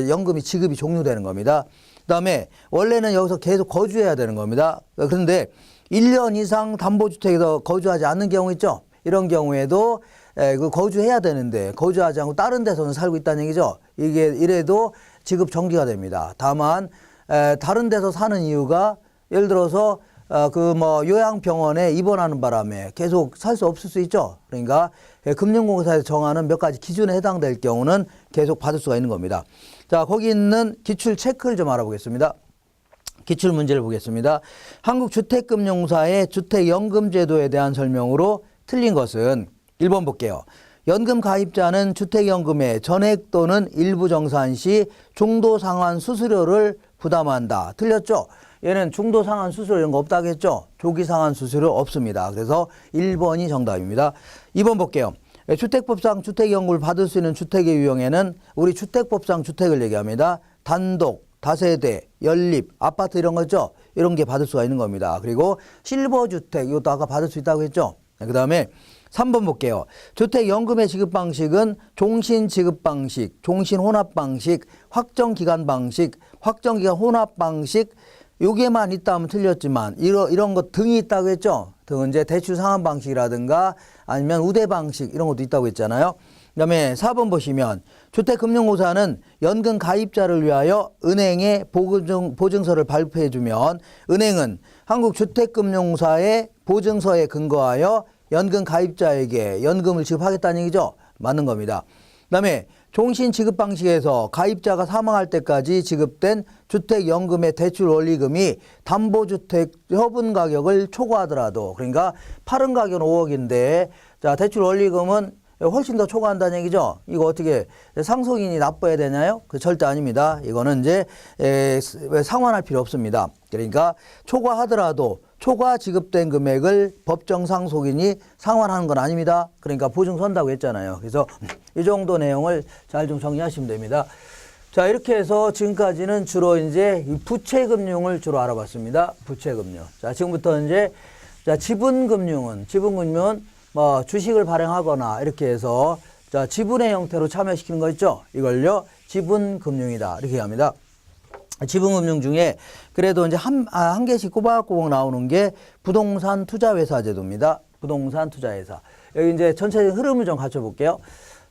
연금이 지급이 종료되는 겁니다. 그 다음에 원래는 여기서 계속 거주해야 되는 겁니다. 그런데 1년 이상 담보주택에서 거주하지 않는 경우 있죠. 이런 경우에도 거주해야 되는데 거주하지 않고 다른 데서는 살고 있다는 얘기죠. 이래도 지급 정지가 됩니다. 다만 다른 데서 사는 이유가 예를 들어서 그 뭐 요양병원에 입원하는 바람에 계속 살 수 없을 수 있죠. 그러니까 금융공사에서 정하는 몇 가지 기준에 해당될 경우는 계속 받을 수가 있는 겁니다. 자, 거기 있는 기출 체크를 좀 알아보겠습니다. 기출 문제를 보겠습니다. 한국주택금융사의 주택연금제도에 대한 설명으로 틀린 것은 1번 볼게요. 연금 가입자는 주택연금의 전액 또는 일부 정산 시 중도상환 수수료를 부담한다. 틀렸죠? 얘는 중도상환 수수료 이런 거 없다겠죠? 조기상환 수수료 없습니다. 그래서 1번이 정답입니다. 2번 볼게요. 주택법상 주택연금을 받을 수 있는 주택의 유형에는 우리 주택법상 주택을 얘기합니다. 단독, 다세대, 연립, 아파트 이런 거죠? 이런 게 받을 수가 있는 겁니다. 그리고 실버주택, 이것도 아까 받을 수 있다고 했죠? 그 다음에 3번 볼게요. 주택연금의 지급 방식은 종신 지급 방식, 종신 혼합 방식, 확정기간 방식, 확정기간 혼합 방식, 요게만 있다 하면 틀렸지만 이런 거 등이 있다고 했죠? 등은 이제 대출 상환 방식이라든가 아니면 우대 방식 이런 것도 있다고 했잖아요. 그다음에 4번 보시면 주택금융공사는 연금 가입자를 위하여 은행에 보증서를 발표해 주면 은행은 한국주택금융사의 보증서에 근거하여 연금 가입자에게 연금을 지급하겠다는 얘기죠. 맞는 겁니다. 그다음에 종신 지급 방식에서 가입자가 사망할 때까지 지급된 주택연금의 대출 원리금이 담보주택 처분 가격을 초과하더라도, 그러니까 팔은 가격은 5억인데 자, 대출 원리금은 훨씬 더 초과한다는 얘기죠. 이거 어떻게 상속인이 납부해야 되나요? 그 절대 아닙니다. 이거는 이제 상환할 필요 없습니다. 그러니까 초과하더라도 초과 지급된 금액을 법정 상속인이 상환하는 건 아닙니다. 그러니까 보증 선다고 했잖아요. 그래서 이 정도 내용을 잘 좀 정리하시면 됩니다. 자, 이렇게 해서 지금까지는 주로 이제 부채금융을 주로 알아봤습니다. 부채금융. 자, 지금부터 이제 자, 지분금융은 뭐 주식을 발행하거나 이렇게 해서 자, 지분의 형태로 참여시키는 거 있죠? 이걸요, 지분금융이다. 이렇게 합니다. 지분금융 중에 그래도 이제 한 개씩 꼬박꼬박 나오는 게 부동산 투자회사 제도입니다. 부동산 투자회사. 여기 이제 전체적인 흐름을 좀 갖춰 볼게요.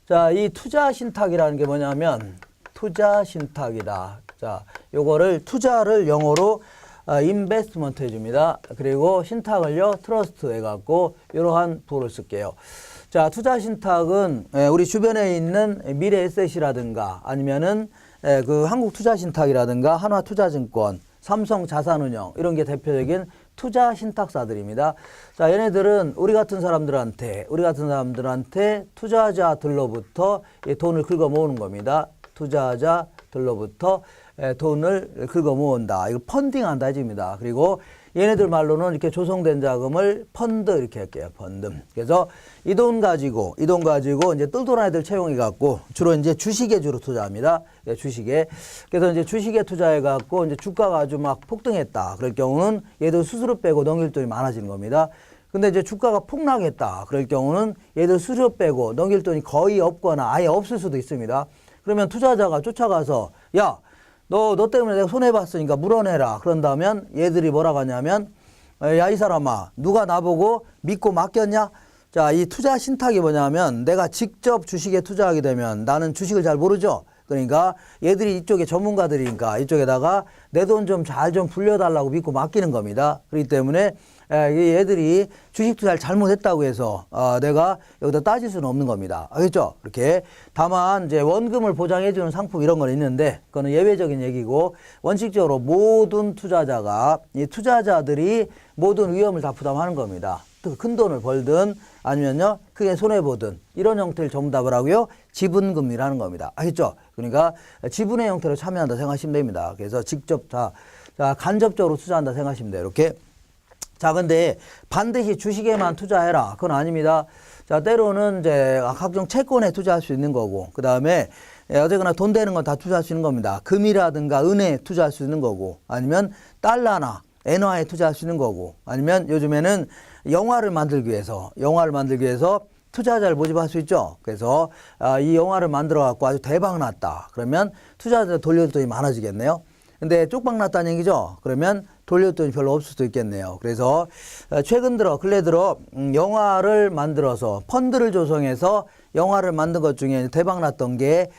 자, 이 투자 신탁이라는 게 뭐냐면 투자 신탁이다. 자, 요거를 투자를 영어로 인베스트먼트 해줍니다. 그리고 신탁을요, 트러스트 해갖고 이러한 부호를 쓸게요. 자, 투자 신탁은 우리 주변에 있는 미래에셋이라든가 아니면은 그 한국투자신탁이라든가 한화투자증권, 삼성자산운용 이런 게 대표적인 투자 신탁사들입니다. 자, 얘네들은 우리 같은 사람들한테 투자자들로부터 돈을 긁어 모으는 겁니다. 투자자들로부터 돈을 긁어 모은다. 이거 펀딩한다 해집니다. 그리고 얘네들 말로는 이렇게 조성된 자금을 펀드 이렇게 할게요. 펀드. 그래서 이 돈 가지고 이제 똘똘한 애들 채용해 갖고 주로 이제 주식에 주로 투자합니다. 예, 주식에. 그래서 이제 주식에 투자해 갖고 이제 주가가 아주 막 폭등했다. 그럴 경우는 얘들 수수료 빼고 넘길 돈이 많아지는 겁니다. 근데 이제 주가가 폭락했다. 그럴 경우는 얘들 수수료 빼고 넘길 돈이 거의 없거나 아예 없을 수도 있습니다. 그러면 투자자가 쫓아가서 야, 너 때문에 내가 손해봤으니까 물어내라. 그런다면 얘들이 뭐라고 하냐면 야, 이 사람아, 누가 나보고 믿고 맡겼냐? 자, 이 투자 신탁이 뭐냐면 내가 직접 주식에 투자하게 되면 나는 주식을 잘 모르죠. 그러니까 얘들이 이쪽에 전문가들이니까 이쪽에다가 내 돈 좀 잘 좀 불려달라고 믿고 맡기는 겁니다. 그렇기 때문에 얘들이 주식 투자를 잘못했다고 해서 내가 여기다 따질 수는 없는 겁니다. 알겠죠? 이렇게. 다만 이제 원금을 보장해주는 상품 이런 건 있는데 그거는 예외적인 얘기고 원칙적으로 모든 투자자가 이 투자자들이 모든 위험을 다 부담하는 겁니다. 큰 돈을 벌든 아니면요 크게 손해보든 이런 형태를 전부 다 뭐라고요? 지분금이라는 겁니다. 알겠죠? 그러니까 지분의 형태로 참여한다 생각하시면 됩니다. 그래서 직접 자, 간접적으로 투자한다 생각하시면 돼요. 이렇게. 자, 근데 반드시 주식에만 투자해라. 그건 아닙니다. 자, 때로는 이제 각종 채권에 투자할 수 있는 거고, 그 다음에 어쨌거나 돈 되는 건 다 투자할 수 있는 겁니다. 금이라든가 은행에 투자할 수 있는 거고, 아니면 달러나 엔화에 투자할 수 있는 거고, 아니면 요즘에는 영화를 만들기 위해서 투자자를 모집할 수 있죠. 그래서 이 영화를 만들어 갖고 아주 대박 났다. 그러면 투자자 돌려줄 돈이 많아지겠네요. 근데 쪽박 났다는 얘기죠. 그러면 돌려줄 돈이 별로 없을 수도 있겠네요. 그래서 근래 들어 영화를 만들어서 펀드를 조성해서 영화를 만든 것 중에 대박 났던 게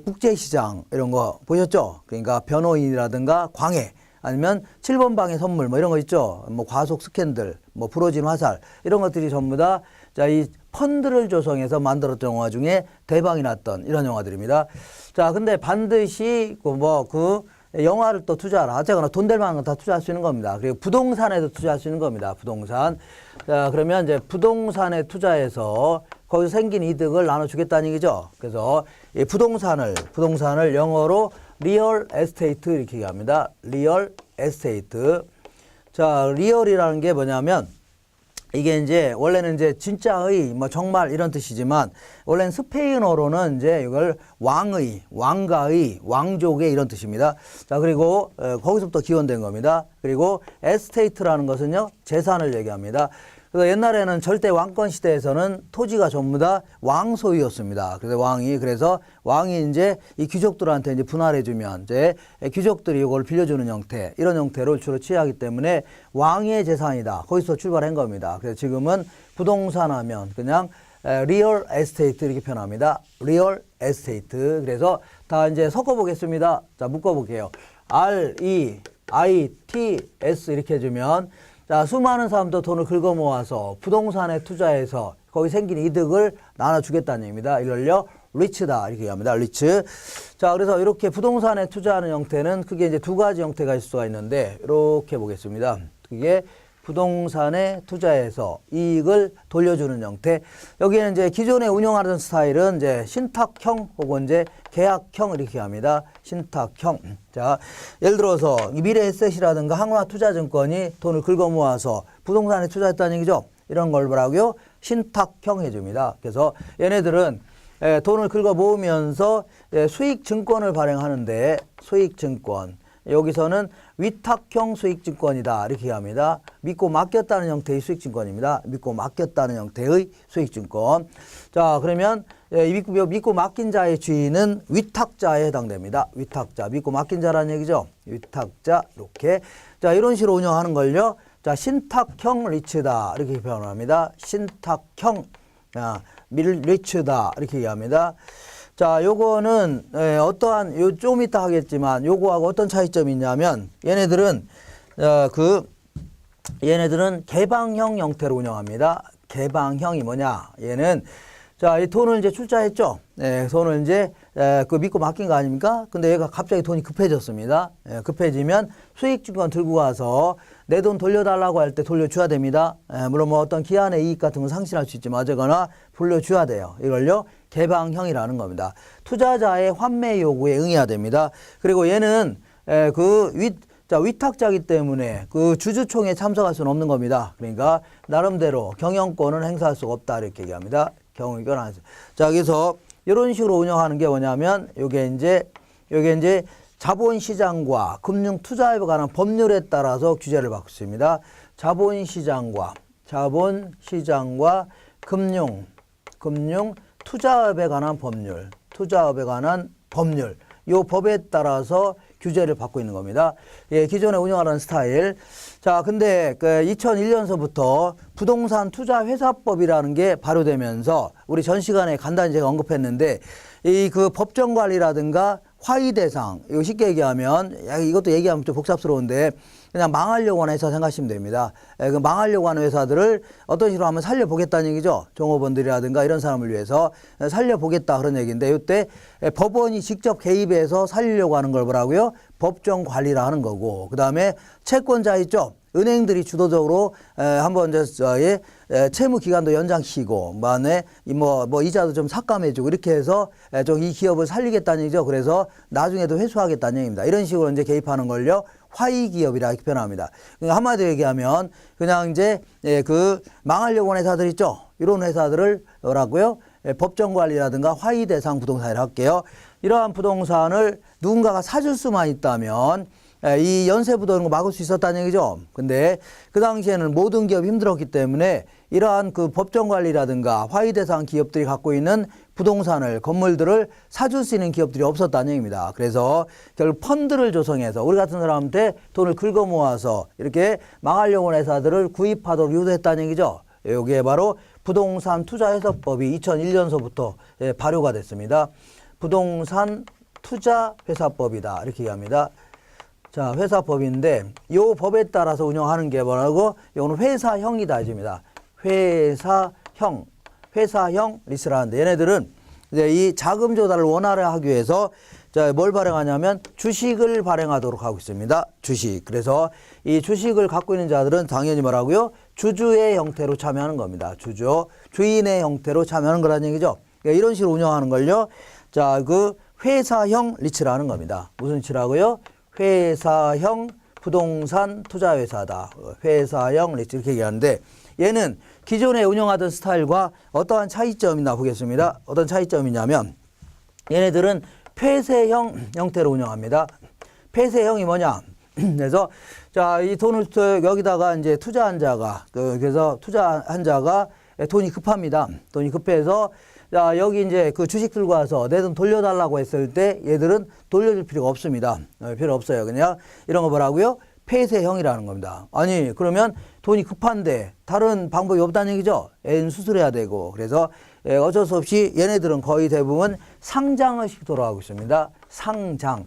국제시장 이런 거 보셨죠? 그러니까 변호인이라든가 광해 아니면 7번 방의 선물 뭐 이런 거 있죠. 뭐 과속 스캔들, 뭐 부러진 화살 이런 것들이 전부 다 자, 이 펀드를 조성해서 만들었던 영화 중에 대박이 났던 이런 영화들입니다. 자, 근데 반드시 그 영화를 또 투자하라. 어쨌거나 돈 될 만한 건 다 투자할 수 있는 겁니다. 그리고 부동산에도 투자할 수 있는 겁니다. 부동산. 자, 그러면 이제 부동산에 투자해서 거기서 생긴 이득을 나눠주겠다는 얘기죠. 그래서 이 부동산을 영어로 리얼 에스테이트 이렇게 얘기합니다. 리얼 에스테이트. 자, 리얼이라는 게 뭐냐면 이게 이제 원래는 이제 진짜의 뭐 정말 이런 뜻이지만 원래는 스페인어로는 이제 이걸 왕의, 왕가의, 왕족의 이런 뜻입니다. 자, 그리고 거기서부터 기원된 겁니다. 그리고 에스테이트라는 것은요, 재산을 얘기합니다. 그래서 옛날에는 절대 왕권 시대에서는 토지가 전부 다 왕 소유였습니다. 그래서 왕이 이제 이 귀족들한테 이제 분할해주면 이제 귀족들이 이걸 빌려주는 형태, 이런 형태를 주로 취하기 때문에 왕의 재산이다. 거기서 출발한 겁니다. 그래서 지금은 부동산 하면 그냥 리얼 에스테이트 이렇게 표현합니다. 리얼 에스테이트. 그래서 다 이제 섞어보겠습니다. 자, 묶어볼게요. REITS 이렇게 해주면 자, 수많은 사람도 돈을 긁어 모아서 부동산에 투자해서 거기 생긴 이득을 나눠주겠다는 얘기입니다. 이걸요, 리치다. 이렇게 얘기합니다. 리치. 자, 그래서 이렇게 부동산에 투자하는 형태는 크게 이제 두 가지 형태가 있을 수가 있는데, 이렇게 보겠습니다. 그게 부동산에 투자해서 이익을 돌려주는 형태. 여기에는 이제 기존에 운영하던 스타일은 이제 신탁형 혹은 이제 계약형 이렇게 합니다. 신탁형. 자, 예를 들어서 미래에셋이라든가 한화투자증권이 돈을 긁어 모아서 부동산에 투자했다는 얘기죠. 이런 걸 뭐라고요? 신탁형 해줍니다. 그래서 얘네들은 돈을 긁어 모으면서 수익증권을 발행하는데 수익증권. 여기서는 위탁형 수익증권이다 이렇게 합니다. 믿고 맡겼다는 형태의 수익증권입니다. 믿고 맡겼다는 형태의 수익증권. 자, 그러면 믿고 맡긴 자의 주인은 위탁자에 해당됩니다. 위탁자, 믿고 맡긴 자라는 얘기죠. 위탁자 이렇게. 자, 이런 식으로 운영하는 걸요. 자, 신탁형 리츠다 이렇게 표현합니다. 신탁형 리츠다 이렇게 얘기합니다. 자, 요거는 어떠한 좀 이따 하겠지만 요거하고 어떤 차이점이 있냐면 얘네들은 개방형 형태로 운영합니다. 개방형이 뭐냐? 얘는 자, 이 돈을 이제 출자했죠. 돈을 이제 그 믿고 맡긴 거 아닙니까? 근데 얘가 갑자기 돈이 급해졌습니다. 급해지면 수익증권 들고 가서 내 돈 돌려달라고 할 때 돌려줘야 됩니다. 물론 뭐 어떤 기한의 이익 같은 건 상실할 수 있지만 어쨌거나 돌려줘야 돼요. 이걸요, 개방형이라는 겁니다. 투자자의 환매 요구에 응해야 됩니다. 그리고 얘는 위탁자이기 때문에 그 주주총회에 참석할 수는 없는 겁니다. 그러니까 나름대로 경영권은 행사할 수가 없다 이렇게 얘기합니다. 경영권 안 해서. 자, 그래서 이런 식으로 운영하는 게 뭐냐면 요게 이제 자본시장과 금융투자에 관한 법률에 따라서 규제를 받고 있습니다. 자본시장과 투자업에 관한 법률, 요 법에 따라서 규제를 받고 있는 겁니다. 예, 기존에 운영하는 스타일. 자, 근데 2001년서부터 부동산 투자회사법이라는 게 발효되면서 우리 전 시간에 간단히 제가 언급했는데 이 그 법정 관리라든가 화의 대상, 이거 쉽게 얘기하면 이것도 얘기하면 좀 복잡스러운데 그냥 망하려고 하는 회사 생각하시면 됩니다. 그 망하려고 하는 회사들을 어떤 식으로 한번 살려보겠다는 얘기죠. 종업원들이라든가 이런 사람을 위해서 살려보겠다 그런 얘기인데 이때 법원이 직접 개입해서 살리려고 하는 걸 뭐라고요? 법정 관리라 하는 거고, 그 다음에 채권자 있죠. 은행들이 주도적으로 한번 채무 기간도 연장시키고, 만에 뭐 이자도 좀 삭감해주고 이렇게 해서 좀 이 기업을 살리겠다는 얘기죠. 그래서 나중에도 회수하겠다는 얘기입니다. 이런 식으로 이제 개입하는 걸요, 화의 기업이라 이렇게 표현합니다. 그러니까 한마디로 얘기하면 그냥 이제 그 망하려고 하는 회사들 있죠. 이런 회사들을 뭐라고요? 법정 관리라든가 화의 대상 부동산이라고 할게요. 이러한 부동산을 누군가가 사줄 수만 있다면 이 연쇄부도 이런 거 막을 수 있었다는 얘기죠. 근데 그 당시에는 모든 기업이 힘들었기 때문에 이러한 그 법정 관리라든가 화의 대상 기업들이 갖고 있는 부동산을, 건물들을 사줄 수 있는 기업들이 없었다는 얘기입니다. 그래서 결국 펀드를 조성해서 우리 같은 사람한테 돈을 긁어 모아서 이렇게 망하려고 하는 회사들을 구입하도록 유도했다는 얘기죠. 여기에 바로 부동산 투자회사법이 2001년서부터 발효가 됐습니다. 부동산 투자회사법이다 이렇게 얘기합니다. 자, 회사법인데 요 법에 따라서 운영하는 게 뭐라고? 요거는 회사형이다 이겁니다. 회사형 리스라는데 얘네들은 이제 이 자금 조달을 원활하게 하기 위해서 자, 뭘 발행하냐면 주식을 발행하도록 하고 있습니다. 주식. 그래서 이 주식을 갖고 있는 자들은 당연히 뭐라고요? 주주의 형태로 참여하는 겁니다. 주인의 형태로 참여하는 거라는 얘기죠. 그러니까 이런 식으로 운영하는 걸요. 자, 그 회사형 리츠라는 겁니다. 무슨 리츠라고요? 회사형 부동산 투자회사다. 회사형 리츠 이렇게 얘기하는데 얘는 기존에 운영하던 스타일과 어떠한 차이점이 있나 보겠습니다. 어떤 차이점이냐면 얘네들은 폐쇄형 형태로 운영합니다. 폐쇄형이 뭐냐? 그래서 자, 이 돈을 여기다가 이제 투자한 자가 그래서 투자한 자가 돈이 급합니다. 돈이 급해서 자, 여기 이제 그 주식 들고 와서 내 돈 돌려달라고 했을 때 얘들은 돌려줄 필요가 없습니다. 필요 없어요. 그냥 이런 거 뭐라고요? 폐쇄형이라는 겁니다. 아니, 그러면 돈이 급한데 다른 방법이 없다는 얘기죠. 애는 수술해야 되고. 그래서 어쩔 수 없이 얘네들은 거의 대부분 상장을 시키도록 하고 있습니다. 상장.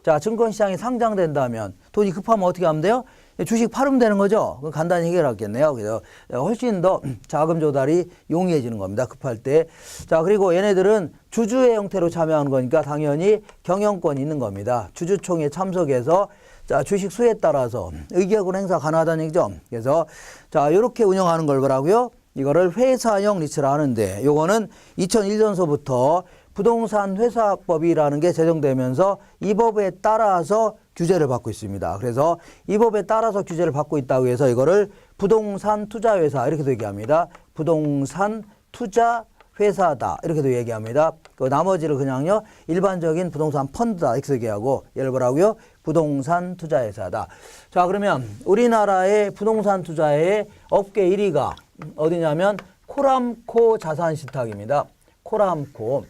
자, 증권시장에 상장된다면 돈이 급하면 어떻게 하면 돼요? 주식 팔으면 되는 거죠. 그건 간단히 해결하겠네요. 그래서 훨씬 더 자금 조달이 용이해지는 겁니다. 급할 때. 자, 그리고 얘네들은 주주의 형태로 참여하는 거니까 당연히 경영권이 있는 겁니다. 주주총회에 참석해서 자, 주식 수에 따라서 의결권 행사 가능하다는 얘기죠. 그래서 자, 이렇게 운영하는 걸 뭐라고요? 이거를 회사형 리츠라 하는데 요거는 2001년서부터 부동산 회사법이라는 게 제정되면서 이 법에 따라서 규제를 받고 있습니다. 그래서 이 법에 따라서 규제를 받고 있다고 해서 이거를 부동산 투자회사 이렇게도 얘기합니다. 부동산 투자회사다 이렇게도 얘기합니다. 그 나머지를 그냥요 일반적인 부동산 펀드다 이렇게 얘기하고 얘를 뭐라고요? 부동산 투자회사다. 자, 그러면 우리나라의 부동산 투자의 업계 1위가 어디냐면 코람코 자산신탁입니다. 코람코.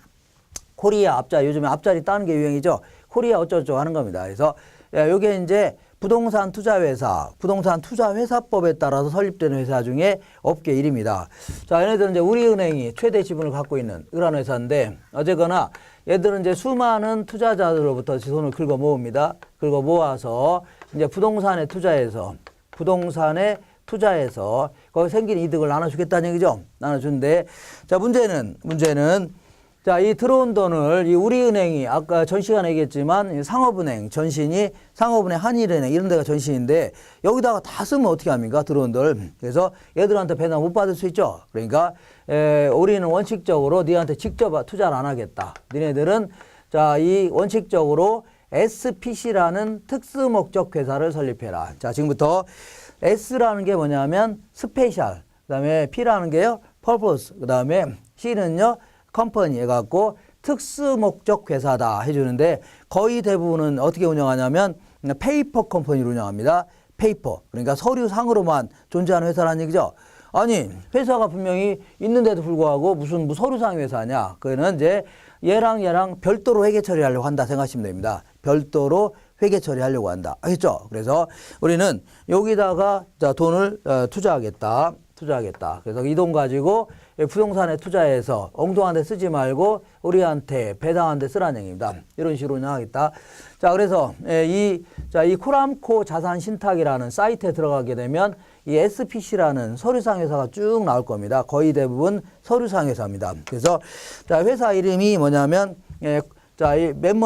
코리아 앞자리, 요즘에 앞자리 따는 게 유행이죠. 코리아 어쩌고저쩌고 하는 겁니다. 그래서 요게 이제 부동산 투자회사, 부동산 투자회사법에 따라서 설립되는 회사 중에 업계 1위입니다. 자, 얘네들은 이제 우리은행이 최대 지분을 갖고 있는 그런 회사인데 어쨌거나 얘들은 이제 수많은 투자자들로부터 돈을 긁어 모읍니다. 긁어 모아서 이제 부동산에 투자해서 거기 생긴 이득을 나눠주겠다는 얘기죠. 나눠주는데 자, 문제는 자, 이 들어온 돈을 이 우리은행이 아까 전 시간에 얘기했지만 상업은행 전신이 상업은행 한일은행 이런 데가 전신인데 여기다가 다 쓰면 어떻게 합니까? 들어온 돈. 그래서 얘들한테 배당 못 받을 수 있죠. 그러니까 우리는 원칙적으로 니한테 직접 투자를 안 하겠다. 니네들은 자, 이 원칙적으로 SPC라는 특수목적 회사를 설립해라. 자, 지금부터 S라는 게 뭐냐면 스페셜, 그다음에 P라는 게요 purpose, 그다음에 C는요 컴퍼니 해갖고 특수목적 회사다 해주는데 거의 대부분은 어떻게 운영하냐면 페이퍼 컴퍼니로 운영합니다. 페이퍼. 그러니까 서류상으로만 존재하는 회사라는 얘기죠. 아니, 회사가 분명히 있는데도 불구하고 무슨 서류상 회사냐. 그거는 이제 얘랑 별도로 회계 처리하려고 한다 생각하시면 됩니다. 별도로 회계 처리하려고 한다. 알겠죠? 그래서 우리는 여기다가 자, 돈을 투자하겠다. 그래서 이 돈 가지고 부동산에 투자해서 엉뚱한 데 쓰지 말고 우리한테 배당한 데 쓰라는 얘기입니다. 이런 식으로 운영하겠다. 자, 그래서 이 코람코 자산신탁이라는 사이트에 들어가게 되면 이 SPC라는 서류상 회사가 쭉 나올 겁니다. 거의 대부분 서류상 회사입니다. 그래서 자, 회사 이름이 뭐냐면 자, 맨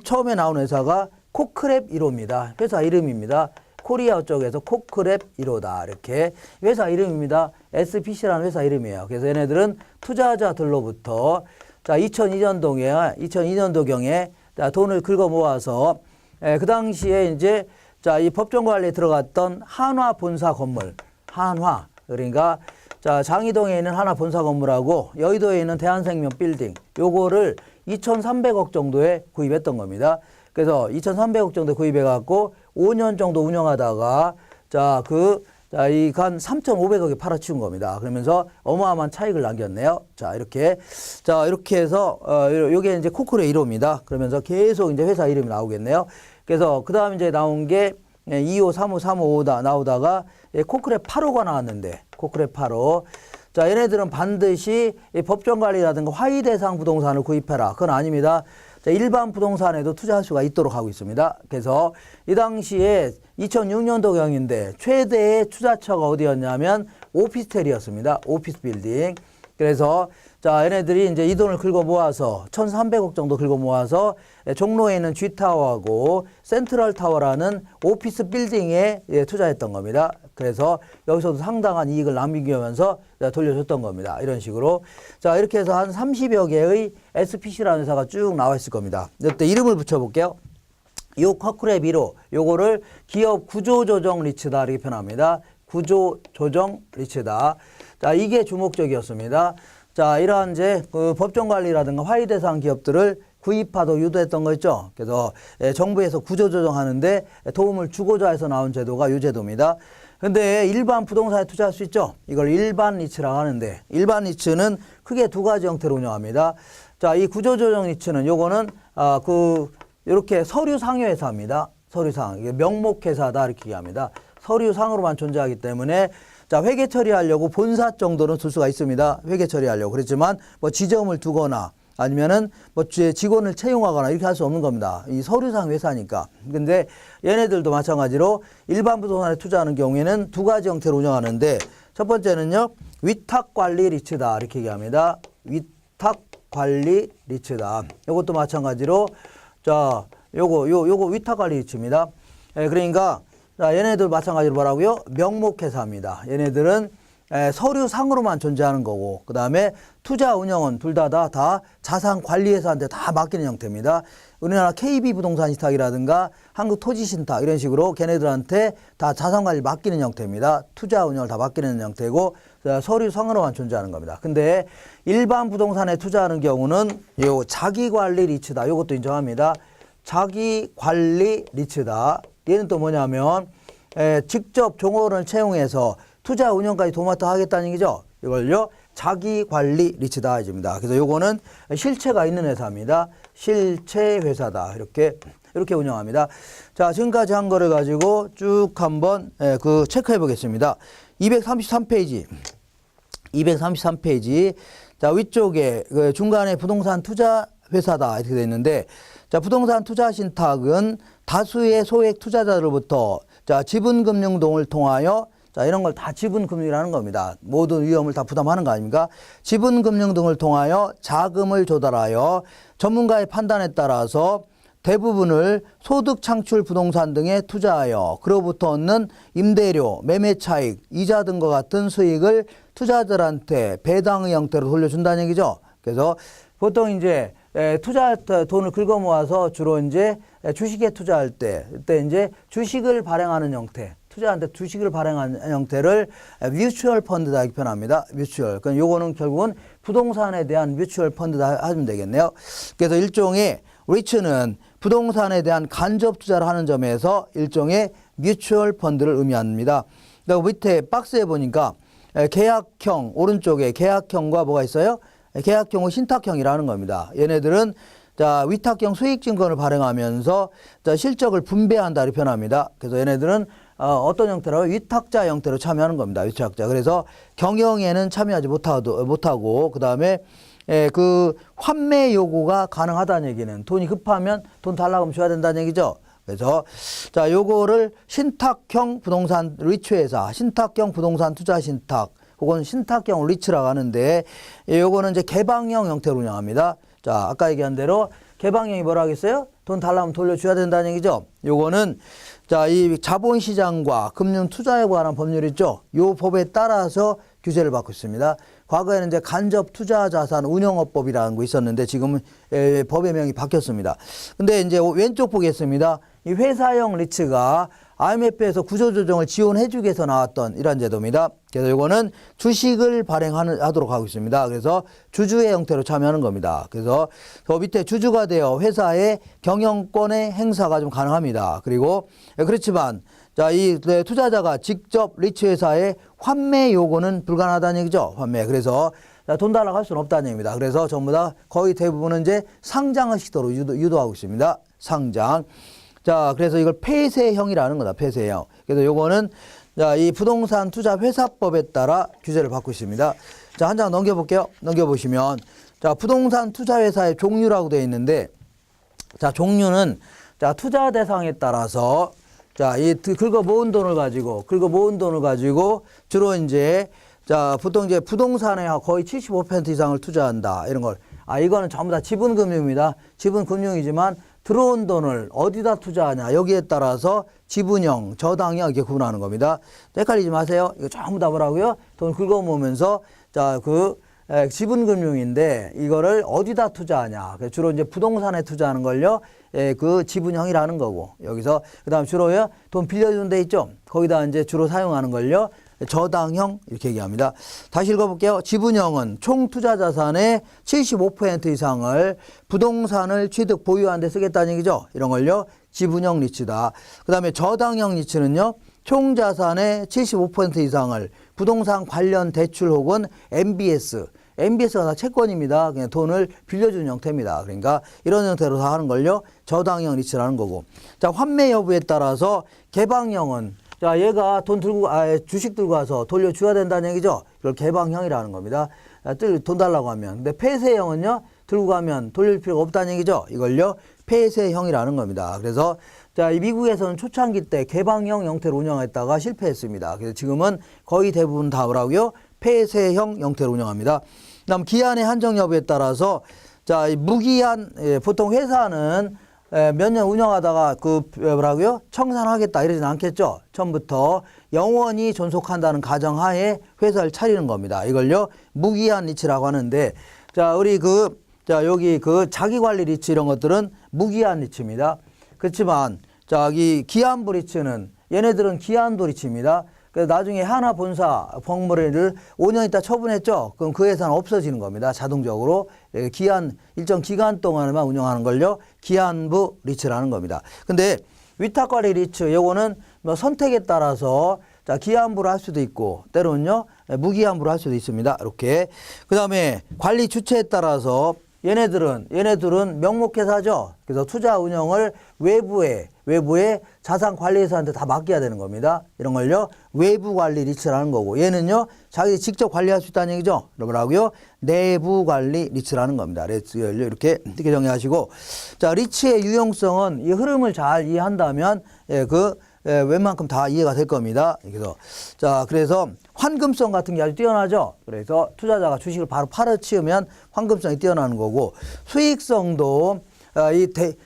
처음에 나온 회사가 코크랩 1호입니다. 회사 이름입니다. 코리아 쪽에서 코크랩 1호다. 이렇게 회사 이름입니다. SPC라는 회사 이름이에요. 그래서 얘네들은 투자자들로부터 자, 2002년도경에 자, 돈을 긁어 모아서 그 당시에 이제 자, 이 법정 관리에 들어갔던 한화 본사 건물, 한화. 그러니까 자, 장이동에 있는 한화 본사 건물하고 여의도에 있는 대한생명 빌딩 요거를 2,300억 정도에 구입했던 겁니다. 그래서 2,300억 정도 구입해 갖고 5년 정도 운영하다가 이 간 3,500억에 팔아치운 겁니다. 그러면서 어마어마한 차익을 남겼네요. 자, 이렇게 해서 요게 이제 코크랩 1호입니다. 그러면서 계속 이제 회사 이름이 나오겠네요. 그래서 그다음 이제 나온 게 2호, 3호, 3호 나오다가 코크랩 8호가 나왔는데 코크랩 8호. 자, 얘네들은 반드시 법정 관리라든가 화의 대상 부동산을 구입해라. 그건 아닙니다. 자, 일반 부동산에도 투자할 수가 있도록 하고 있습니다. 그래서 이 당시에 2006년도경인데 최대의 투자처가 어디였냐면 오피스텔이었습니다. 오피스 빌딩. 그래서 자, 얘네들이 이제 이 돈을 긁어 모아서 1,300억 정도 긁어 모아서 종로에 있는 G타워하고 센트럴타워라는 오피스 빌딩에 투자했던 겁니다. 그래서 여기서도 상당한 이익을 남기면서 돌려줬던 겁니다. 이런 식으로. 자, 이렇게 해서 한 30여 개의 SPC라는 회사가 쭉 나와 있을 겁니다. 이때 이름을 붙여볼게요. 요 커크랩 1호, 요거를 기업 구조조정 리츠다 이렇게 표현합니다. 구조조정 리츠다. 자, 이게 주목적이었습니다. 자, 이러한 이제 그 법정관리라든가 화의 대상 기업들을 구입하도록 유도했던 거 있죠. 그래서 정부에서 구조조정하는데 도움을 주고자 해서 나온 제도가 이 제도입니다. 근데 일반 부동산에 투자할 수 있죠. 이걸 일반 리츠라고 하는데 일반 리츠는 크게 두 가지 형태로 운영합니다. 자, 이 구조조정 리츠는 요거는 이렇게 서류 상여회사입니다. 서류상. 이게 명목회사다 이렇게 얘기합니다. 서류상으로만 존재하기 때문에 자, 회계 처리하려고 본사 정도는 둘 수가 있습니다. 회계 처리하려고. 그렇지만 뭐 지점을 두거나 아니면은 뭐 직원을 채용하거나 이렇게 할 수 없는 겁니다. 이 서류상 회사니까. 근데 얘네들도 마찬가지로 일반 부동산에 투자하는 경우에는 두 가지 형태로 운영하는데 첫 번째는요, 위탁관리 리츠다 이렇게 얘기합니다. 위탁관리 리츠다. 이것도 마찬가지로 자, 요거 위탁관리 리츠입니다. 그러니까 자, 얘네들 마찬가지로 뭐라고요? 명목회사입니다. 얘네들은 서류상으로만 존재하는 거고, 그 다음에 투자 운영은 둘 다 자산관리회사한테 다 맡기는 형태입니다. 우리나라 KB부동산신탁이라든가 한국토지신탁 이런 식으로 걔네들한테 다 자산관리 맡기는 형태입니다. 투자 운영을 다 맡기는 형태고, 서류상으로만 존재하는 겁니다. 근데 일반 부동산에 투자하는 경우는 요 자기관리 리츠다. 요것도 인정합니다. 자기관리 리츠다. 얘는 또 뭐냐면 직접 종업원을 채용해서 투자 운영까지 도맡아 하겠다는 얘기죠. 이걸요 자기관리 리츠다 해줍니다. 그래서 요거는 실체가 있는 회사입니다. 실체 회사다. 이렇게 운영합니다. 자, 지금까지 한 거를 가지고 쭉 한번 체크해 보겠습니다. 233페이지. 자, 위쪽에 중간에 부동산 투자 회사다 이렇게 되어 있는데, 자, 부동산 투자 신탁은 다수의 소액 투자자들로부터 자, 지분금융등을 통하여 자, 이런 걸 다 지분금융이라는 겁니다. 모든 위험을 다 부담하는 거 아닙니까? 지분금융 등을 통하여 자금을 조달하여 전문가의 판단에 따라서 대부분을 소득 창출 부동산 등에 투자하여 그로부터 얻는 임대료, 매매 차익, 이자 등과 같은 수익을 투자자들한테 배당의 형태로 돌려준다는 얘기죠. 그래서 보통 이제 투자 돈을 긁어 모아서 주로 이제 주식에 투자할 때, 그때 이제 주식을 발행하는 형태, 투자한테 주식을 발행하는 형태를 뮤추얼 펀드다 이렇게 표현합니다. 뮤추얼. 그러니까 요거는 결국은 부동산에 대한 뮤추얼 펀드다 하면 되겠네요. 그래서 일종의 리츠는 부동산에 대한 간접 투자를 하는 점에서 일종의 뮤추얼 펀드를 의미합니다. 그리고 밑에 박스에 보니까 계약형, 오른쪽에 계약형과 뭐가 있어요? 계약형은 신탁형이라는 겁니다. 얘네들은 자, 위탁형 수익증권을 발행하면서 자, 실적을 분배한다 이렇게 표현합니다. 그래서 얘네들은 어떤 형태로 위탁자 형태로 참여하는 겁니다. 위탁자. 그래서 경영에는 참여하지 못하고 그다음에 그 환매 요구가 가능하다는 얘기는 돈이 급하면 돈 달라고 하면 줘야 된다는 얘기죠. 그래서 자, 요거를 신탁형 부동산 리츠회사, 신탁형 부동산 투자 신탁 혹은 신탁형 리츠라고 하는데, 요거는 이제 개방형 형태로 운영합니다. 자, 아까 얘기한 대로 개방형이 뭐라 하겠어요? 돈 달라면 돌려줘야 된다는 얘기죠. 요거는 자, 이 자본시장과 금융 투자에 관한 법률 있죠. 요 법에 따라서 규제를 받고 있습니다. 과거에는 이제 간접 투자 자산 운영업법이라는 거 있었는데 지금은 법의 명이 바뀌었습니다. 근데 이제 왼쪽 보겠습니다. 이 회사형 리츠가 IMF에서 구조조정을 지원해주기 위해서 나왔던 이런 제도입니다. 그래서 이거는 주식을 발행하도록 하고 있습니다. 그래서 주주의 형태로 참여하는 겁니다. 그래서 저 밑에 주주가 되어 회사의 경영권의 행사가 좀 가능합니다. 그리고 그렇지만 자, 이 투자자가 직접 리츠 회사의 환매 요구는 불가능하다는 얘기죠. 환매. 그래서 돈 달라고 할 수는 없다는 얘기입니다. 그래서 전부 다 거의 대부분은 이제 상장을 시도로 유도하고 있습니다. 상장. 자, 그래서 이걸 폐쇄형이라는 거다. 폐쇄형. 그래서 요거는 자, 이 부동산 투자 회사법에 따라 규제를 받고 있습니다. 자, 한 장 넘겨볼게요. 넘겨보시면 자, 부동산 투자 회사의 종류라고 되어 있는데 자, 종류는 자, 투자 대상에 따라서 자, 이 긁어 모은 돈을 가지고 주로 이제 자, 보통 이제 부동산에 거의 75% 이상을 투자한다. 이런 걸. 아, 이거는 전부 다 지분금융입니다. 지분금융이지만 들어온 돈을 어디다 투자하냐. 여기에 따라서 지분형, 저당형 이렇게 구분하는 겁니다. 헷갈리지 마세요. 이거 전부 다 뭐라고요? 돈 긁어 모으면서 자, 지분금융인데 이거를 어디다 투자하냐. 주로 이제 부동산에 투자하는 걸요. 그 지분형이라는 거고. 여기서 그다음 주로요. 돈 빌려주는 데 있죠. 거기다 이제 주로 사용하는 걸요. 저당형 이렇게 얘기합니다. 다시 읽어볼게요. 지분형은 총 투자 자산의 75% 이상을 부동산을 취득 보유하는 데 쓰겠다는 얘기죠. 이런 걸요. 지분형 리츠다. 그 다음에 저당형 리츠는요. 총 자산의 75% 이상을 부동산 관련 대출 혹은 MBS가 다 채권입니다. 그냥 돈을 빌려주는 형태입니다. 그러니까 이런 형태로 다 하는 걸요. 저당형 리츠라는 거고. 자, 환매 여부에 따라서 개방형은 자, 얘가 주식 들고 와서 돌려줘야 된다는 얘기죠. 이걸 개방형이라는 겁니다. 돈 달라고 하면. 근데 폐쇄형은요, 들고 가면 돌릴 필요가 없다는 얘기죠. 이걸요, 폐쇄형이라는 겁니다. 그래서 자, 이 미국에서는 초창기 때 개방형 형태로 운영했다가 실패했습니다. 그래서 지금은 거의 대부분 다 뭐라고요? 폐쇄형 형태로 운영합니다. 그다음 기한의 한정 여부에 따라서 자, 이 무기한 보통 회사는 몇 년 운영하다가 뭐라고요? 청산하겠다 이러진 않겠죠. 처음부터 영원히 존속한다는 가정하에 회사를 차리는 겁니다. 이걸요, 무기한 리츠라고 하는데, 자, 우리 여기 자기관리 리츠 이런 것들은 무기한 리츠입니다. 그렇지만, 이 기한부 리츠는 얘네들은 기한도 리츠입니다. 그래서 나중에 하나 본사 벙무리를 5년 있다 처분했죠. 그럼 그 회사는 없어지는 겁니다. 자동적으로. 일정 기간 동안만 운영하는 걸요. 기한부 리츠라는 겁니다. 근데 위탁관리 리츠, 요거는 뭐 선택에 따라서 자, 기한부로 할 수도 있고, 때로는요, 무기한부로 할 수도 있습니다. 이렇게. 그 다음에 관리 주체에 따라서 얘네들은 명목회사죠. 그래서 투자 운영을 외부에 자산관리회사한테 다 맡겨야 되는 겁니다. 이런 걸요, 외부관리 리츠라는 거고, 얘는요, 자기 직접 관리할 수 있다는 얘기죠. 뭐라고요? 내부관리 리츠라는 겁니다. 이렇게 정리하시고, 자, 리츠의 유용성은 이 흐름을 잘 이해한다면 웬만큼 다 이해가 될 겁니다. 그래서 환금성 같은 게 아주 뛰어나죠. 그래서 투자자가 주식을 바로 팔아치우면 환금성이 뛰어나는 거고, 수익성도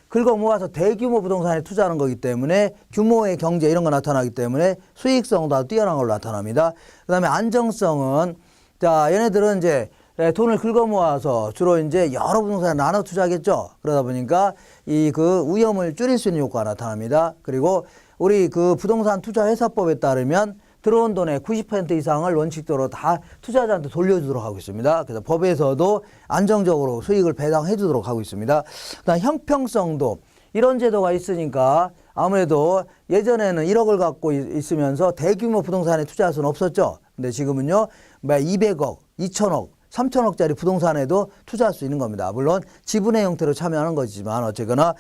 긁어 모아서 대규모 부동산에 투자하는 거기 때문에 규모의 경제 이런 거 나타나기 때문에 수익성도 아주 뛰어난 걸로 나타납니다. 그 다음에 안정성은 자, 얘네들은 이제 돈을 긁어 모아서 주로 이제 여러 부동산에 나눠 투자하겠죠. 그러다 보니까 위험을 줄일 수 있는 효과가 나타납니다. 그리고 우리 부동산 투자 회사법에 따르면 들어온 돈의 90% 이상을 원칙적으로 다 투자자한테 돌려주도록 하고 있습니다. 그래서 법에서도 안정적으로 수익을 배당해 주도록 하고 있습니다. 그다음 형평성도 이런 제도가 있으니까 아무래도 예전에는 1억을 갖고 있으면서 대규모 부동산에 투자할 수는 없었죠. 근데 지금은요, 200억, 2천억, 3천억짜리 부동산에도 투자할 수 있는 겁니다. 물론 지분의 형태로 참여하는 거지만 어쨌거나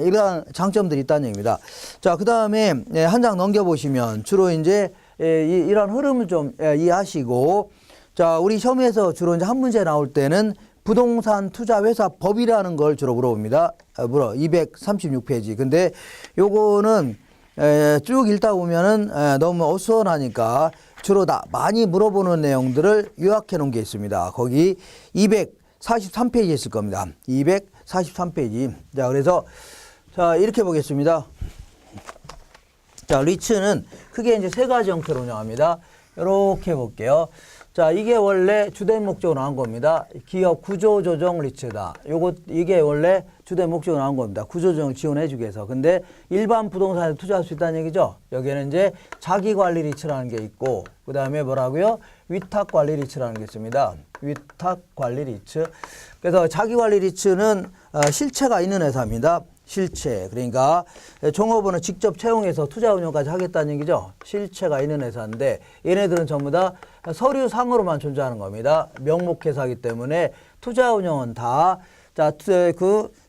이러한 장점들이 있다는 얘기입니다. 자, 그 다음에 한 장 넘겨보시면 주로 이제 이런 흐름을 좀 이해하시고, 자, 우리 시험에서 주로 이제 한 문제 나올 때는 부동산 투자 회사 법이라는 걸 주로 물어봅니다. 236페이지. 근데 요거는 쭉 읽다 보면은 너무 어수선하니까 주로 많이 물어보는 내용들을 요약해 놓은 게 있습니다. 거기 243페이지에 있을 겁니다. 243페이지. 자, 그래서 자, 이렇게 보겠습니다. 자, 리츠는 크게 이제 세 가지 형태로 운영합니다. 이렇게 볼게요. 자, 이게 원래 주된 목적으로 나온 겁니다. 기업 구조조정 리츠다. 이게 원래 주된 목적으로 나온 겁니다. 구조조정 지원해주기 위해서. 근데 일반 부동산에 투자할 수 있다는 얘기죠. 여기에는 이제 자기관리 리츠라는 게 있고, 그 다음에 뭐라고요? 위탁관리 리츠라는 게 있습니다. 위탁관리 리츠. 그래서 자기관리 리츠는 실체가 있는 회사입니다. 실체. 그러니까 종업원을 직접 채용해서 투자 운영까지 하겠다는 얘기죠. 실체가 있는 회사인데 얘네들은 전부 다 서류상으로만 존재하는 겁니다. 명목회사이기 때문에 투자 운영은 다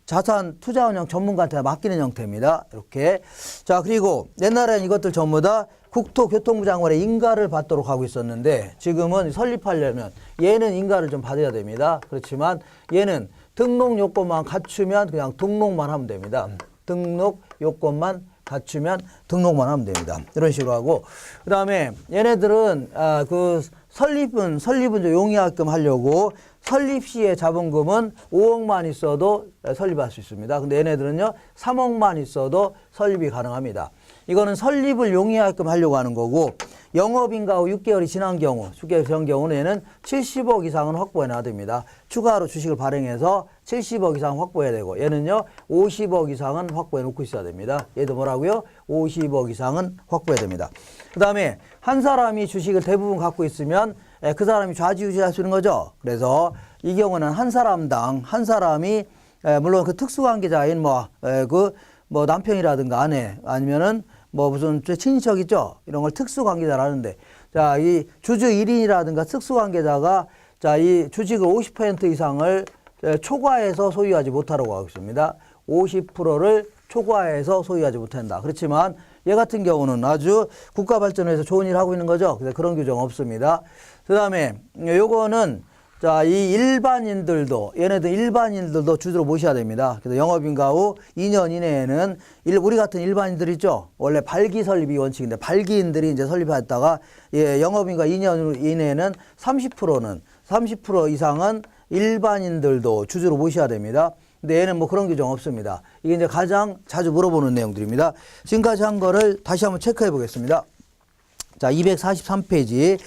자산 투자 운영 전문가한테 맡기는 형태입니다. 이렇게. 자, 그리고 옛날에는 이것들 전부 다 국토교통부 장관의 인가를 받도록 하고 있었는데 지금은 설립하려면 얘는 인가를 좀 받아야 됩니다. 그렇지만 얘는 등록 요건만 갖추면 그냥 등록만 하면 됩니다. 등록 요건만 갖추면 등록만 하면 됩니다. 이런 식으로 하고, 그 다음에 얘네들은 그 설립은 좀 용이하게끔 하려고 설립 시에 자본금은 5억만 있어도 설립할 수 있습니다. 근데 얘네들은요 3억만 있어도 설립이 가능합니다. 이거는 설립을 용이하게끔 하려고 하는 거고, 영업인가 후 6개월이 지난 경우, 6개월이 지난 경우는 얘는 70억 이상은 확보해놔야 됩니다. 추가로 주식을 발행해서 70억 이상 확보해야 되고, 얘는요 50억 이상은 확보해 놓고 있어야 됩니다. 얘도 뭐라고요? 50억 이상은 확보해야 됩니다. 그 다음에 한 사람이 주식을 대부분 갖고 있으면 그 사람이 좌지우지할 수 있는 거죠. 그래서 이 경우는 한 사람당 한 사람이 물론 그 특수관계자인 뭐 남편이라든가 아내 아니면은 뭐 무슨 친인척 있죠. 이런 걸 특수관계자라 하는데, 자, 이 주주 1인이라든가 특수관계자가 자, 이 주식을 50% 이상을 초과해서 소유하지 못하라고 하고 있습니다. 50%를 초과해서 소유하지 못한다. 그렇지만 얘 같은 경우는 아주 국가 발전을 위해서 좋은 일을 하고 있는 거죠. 그래서 그런 규정 없습니다. 그 다음에 요거는 자, 이 일반인들도, 얘네들 일반인들도 주주로 모셔야 됩니다. 그래서 영업인가 후 2년 이내에는 우리 같은 일반인들 있죠. 원래 발기 설립이 원칙인데 발기인들이 이제 설립했다가 영업인가 2년 이내에는 30% 이상은 일반인들도 주주로 모셔야 됩니다. 근데 얘는 뭐 그런 규정 없습니다. 이게 이제 가장 자주 물어보는 내용들입니다. 지금까지 한 거를 다시 한번 체크해 보겠습니다. 자, 243페이지.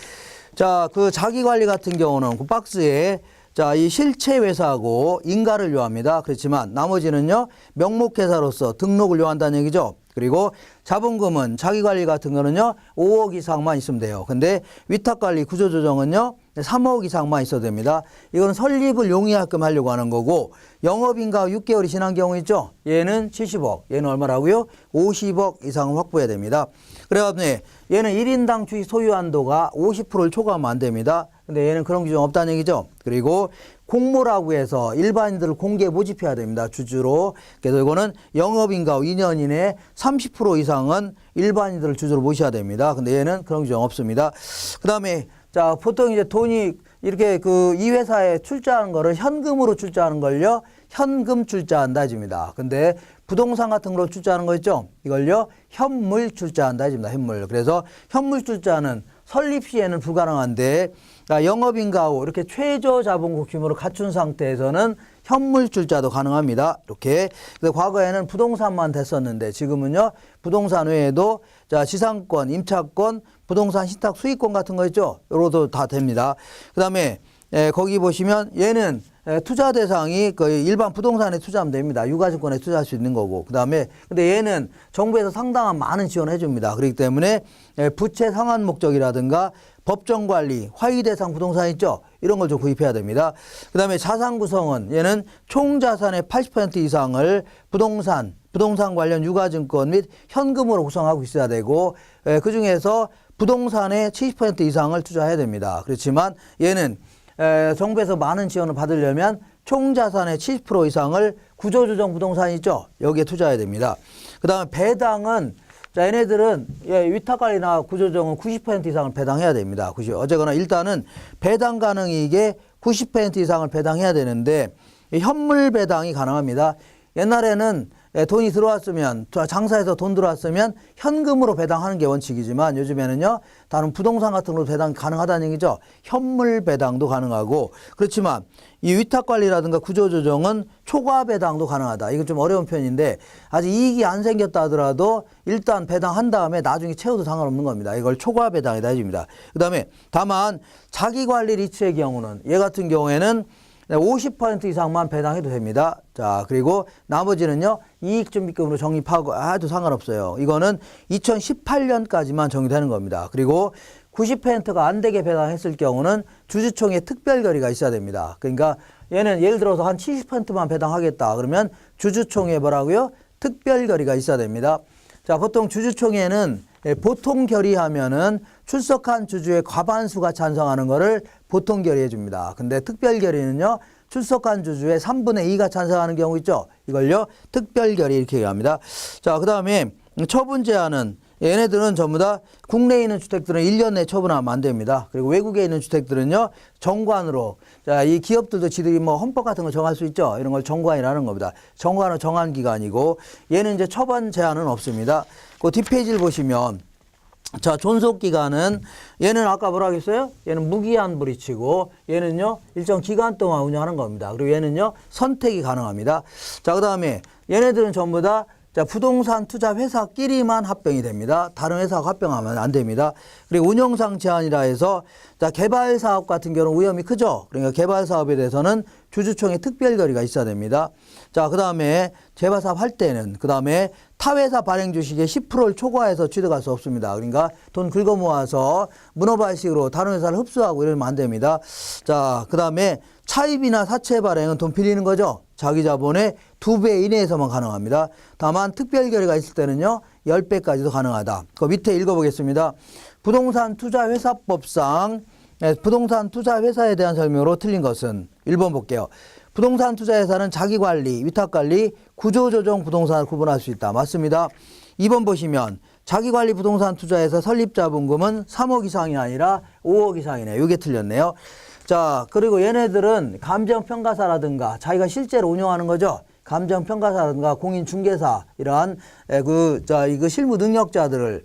자, 그 자기관리 같은 경우는 그 박스에 자, 이 실체 회사하고 인가를 요합니다. 그렇지만 나머지는요, 명목회사로서 등록을 요한다는 얘기죠. 그리고 자본금은 자기관리 같은 거는요, 5억 이상만 있으면 돼요. 근데 위탁관리 구조조정은요, 3억 이상만 있어도 됩니다. 이건 설립을 용이하게끔 하려고 하는 거고, 영업인가 6개월이 지난 경우 있죠. 얘는 70억, 얘는 얼마라고요? 50억 이상을 확보해야 됩니다. 그래가지고 얘는 1인당 주식 소유 한도가 50%를 초과하면 안 됩니다. 근데 얘는 그런 규정 없다는 얘기죠. 그리고 공모라고 해서 일반인들을 공개 모집해야 됩니다. 주주로. 그래서 이거는 영업인가 2년 이내에 30% 이상은 일반인들을 주주로 모셔야 됩니다. 근데 얘는 그런 규정 없습니다. 그 다음에 자, 보통 이제 돈이 이렇게 그 이 회사에 출자하는 거를 현금으로 출자하는 걸요, 현금 출자한다 해줍니다. 근데 부동산 같은 걸로 출자하는 거 있죠? 이걸요, 현물 출자한다 해줍니다. 현물. 그래서 현물 출자는 설립 시에는 불가능한데, 영업인가 후 이렇게 최저 자본금 규모를 갖춘 상태에서는 현물 출자도 가능합니다. 이렇게. 그래서 과거에는 부동산만 됐었는데 지금은요, 부동산 외에도 자, 지상권, 임차권, 부동산 신탁 수익권 같은 거 있죠? 요것도 다 됩니다. 그 다음에 거기 보시면 얘는 투자 대상이 거의 일반 부동산에 투자하면 됩니다. 유가증권에 투자할 수 있는 거고. 그 다음에 근데 얘는 정부에서 상당한 많은 지원을 해줍니다. 그렇기 때문에 부채 상환 목적이라든가 법정 관리, 화의 대상 부동산 있죠? 이런 걸 좀 구입해야 됩니다. 그 다음에 자산 구성은 얘는 총 자산의 80% 이상을 부동산 관련 유가증권 및 현금으로 구성하고 있어야 되고, 그 중에서 부동산의 70% 이상을 투자해야 됩니다. 그렇지만 얘는 정부에서 많은 지원을 받으려면 총 자산의 70% 이상을 구조조정 부동산 있죠? 여기에 투자해야 됩니다. 그 다음에 배당은 자, 얘네들은 위탁관리나 구조조정은 90% 이상을 배당해야 됩니다. 어쨌거나 일단은 배당 가능 이익의 90% 이상을 배당해야 되는데 현물 배당이 가능합니다. 옛날에는 돈이 들어왔으면, 장사해서 돈 들어왔으면 현금으로 배당하는 게 원칙이지만 요즘에는요, 다른 부동산 같은 걸로 배당 가능하다는 얘기죠. 현물 배당도 가능하고, 그렇지만 이 위탁관리라든가 구조조정은 초과 배당도 가능하다. 이건 좀 어려운 편인데, 아직 이익이 안 생겼다 하더라도 일단 배당한 다음에 나중에 채워도 상관없는 겁니다. 이걸 초과 배당이다 해줍니다. 그 다음에 다만 자기관리 리츠의 경우는, 얘 같은 경우에는 50% 이상만 배당해도 됩니다. 자, 그리고 나머지는요, 이익준비금으로 적립하고 해도 상관없어요. 이거는 2018년까지만 적용되는 겁니다. 그리고 90%가 안 되게 배당했을 경우는 주주총회 특별 결의가 있어야 됩니다. 그러니까 얘는 예를 들어서 한 70%만 배당하겠다. 그러면 주주총회 뭐라고요? 특별 결의가 있어야 됩니다. 자, 보통 주주총회는 보통 결의하면은 출석한 주주의 과반수가 찬성하는 거를 보통 결의해 줍니다. 근데 특별 결의는요, 출석한 주주의 3분의 2가 찬성하는 경우 있죠? 이걸요, 특별 결의 이렇게 얘기합니다. 자, 그 다음에 처분 제한은 얘네들은 전부 다 국내에 있는 주택들은 1년 내에 처분하면 안 됩니다. 그리고 외국에 있는 주택들은요, 정관으로, 자, 이 기업들도 지들이 뭐 헌법 같은 거 정할 수 있죠. 이런 걸 정관이라는 겁니다. 정관은 정한 기간이고, 얘는 이제 처분 제한은 없습니다. 그 뒷페이지를 보시면, 자, 존속기간은 얘는 아까 뭐라 했어요? 얘는 무기한 브리치고 얘는요 일정 기간 동안 운영하는 겁니다. 그리고 얘는요 선택이 가능합니다. 자, 그 다음에 얘네들은 전부 다 자, 부동산 투자 회사끼리만 합병이 됩니다. 다른 회사가 합병하면 안 됩니다. 그리고 운영상 제한이라 해서 자, 개발 사업 같은 경우는 위험이 크죠. 그러니까 개발 사업에 대해서는 주주총회 특별 결의가 있어야 됩니다. 자, 그다음에 재발 사업 할 때는 그다음에 타회사 발행 주식의 10%를 초과해서 취득할 수 없습니다. 그러니까 돈 긁어 모아서 문어발식으로 다른 회사를 흡수하고 이러면 안 됩니다. 자, 그다음에 차입이나 사채 발행은 돈 빌리는 거죠. 자기 자본의 2배 이내에서만 가능합니다. 다만 특별 결의가 있을 때는요 10배까지도 가능하다. 그 밑에 읽어보겠습니다. 부동산 투자 회사법상 부동산 투자 회사에 대한 설명으로 틀린 것은 1번 볼게요. 부동산 투자 회사는 자기관리, 위탁관리, 구조조정 부동산을 구분할 수 있다. 맞습니다. 2번 보시면 자기관리 부동산 투자에서 설립자본금은 3억 이상이 아니라 5억 이상이네요. 이게 틀렸네요. 자, 그리고 얘네들은 감정평가사라든가 자기가 실제로 운영하는 거죠. 감정평가사라든가 공인중개사 이러한 이거 실무 능력자들을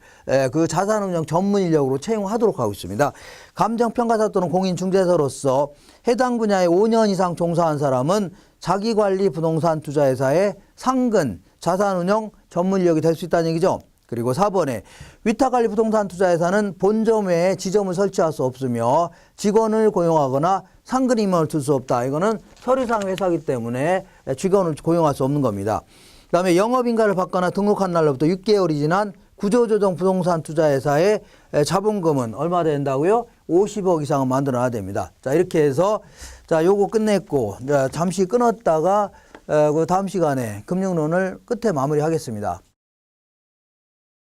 그 자산운용 전문 인력으로 채용하도록 하고 있습니다. 감정평가사 또는 공인중개사로서 해당 분야에 5년 이상 종사한 사람은 자기관리 부동산 투자회사의 상근 자산운용 전문 인력이 될 수 있다는 얘기죠. 그리고 4번에 위탁관리 부동산 투자회사는 본점 외에 지점을 설치할 수 없으며 직원을 고용하거나 상근 임원을 둘 수 없다. 이거는 서류상 회사이기 때문에 직원을 고용할 수 없는 겁니다. 그 다음에 영업인가를 받거나 등록한 날로부터 6개월이 지난 구조조정 부동산 투자회사의 자본금은 얼마 된다고요? 50억 이상은 만들어놔야 됩니다. 자, 이렇게 해서 자, 요거 끝냈고 잠시 끊었다가 그 다음 시간에 금융론을 끝에 마무리하겠습니다.